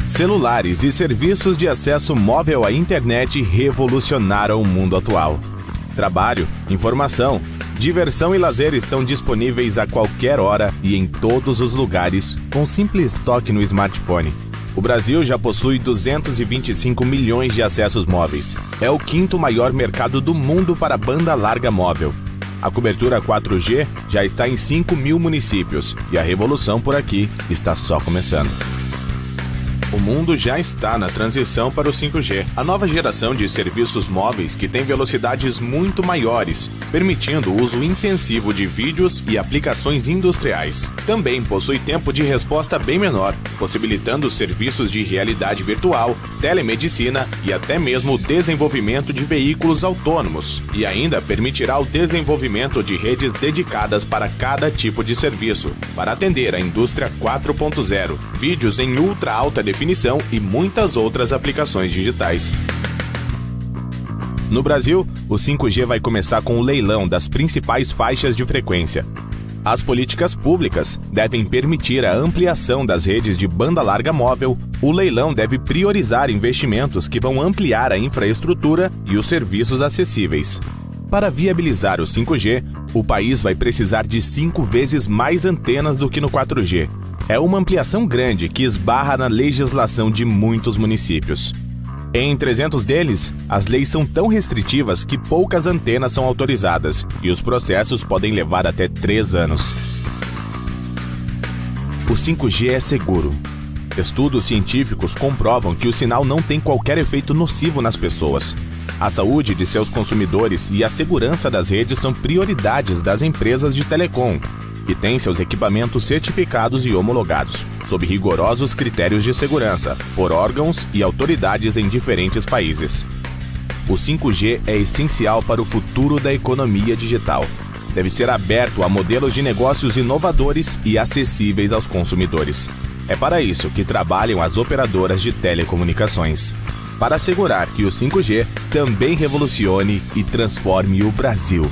Celulares e serviços de acesso móvel à internet revolucionaram o mundo atual. Trabalho, informação, diversão e lazer estão disponíveis a qualquer hora e em todos os lugares, com simples toque no smartphone. O Brasil já possui 225 milhões de acessos móveis. É o 5º maior mercado do mundo para banda larga móvel. A cobertura 4G já está em 5.000 municípios e a revolução por aqui está só começando. O mundo já está na transição para o 5G, a nova geração de serviços móveis que tem velocidades muito maiores, permitindo o uso intensivo de vídeos e aplicações industriais. Também possui tempo de resposta bem menor, possibilitando serviços de realidade virtual, telemedicina e até mesmo o desenvolvimento de veículos autônomos. E ainda permitirá o desenvolvimento de redes dedicadas para cada tipo de serviço, para atender a indústria 4.0, vídeos em ultra alta definição e muitas outras aplicações digitais. No Brasil, o 5G vai começar com o leilão das principais faixas de frequência. As políticas públicas devem permitir a ampliação das redes de banda larga móvel. O leilão deve priorizar investimentos que vão ampliar a infraestrutura e os serviços acessíveis. Para viabilizar o 5G, o país vai precisar de 5 vezes mais antenas do que no 4G. É uma ampliação grande que esbarra na legislação de muitos municípios. Em 300 deles, as leis são tão restritivas que poucas antenas são autorizadas e os processos podem levar até 3 anos. O 5G é seguro. Estudos científicos comprovam que o sinal não tem qualquer efeito nocivo nas pessoas. A saúde de seus consumidores e a segurança das redes são prioridades das empresas de telecom, que têm seus equipamentos certificados e homologados, sob rigorosos critérios de segurança, por órgãos e autoridades em diferentes países. O 5G é essencial para o futuro da economia digital. Deve ser aberto a modelos de negócios inovadores e acessíveis aos consumidores. É para isso que trabalham as operadoras de telecomunicações, para assegurar que o 5G também revolucione e transforme o Brasil.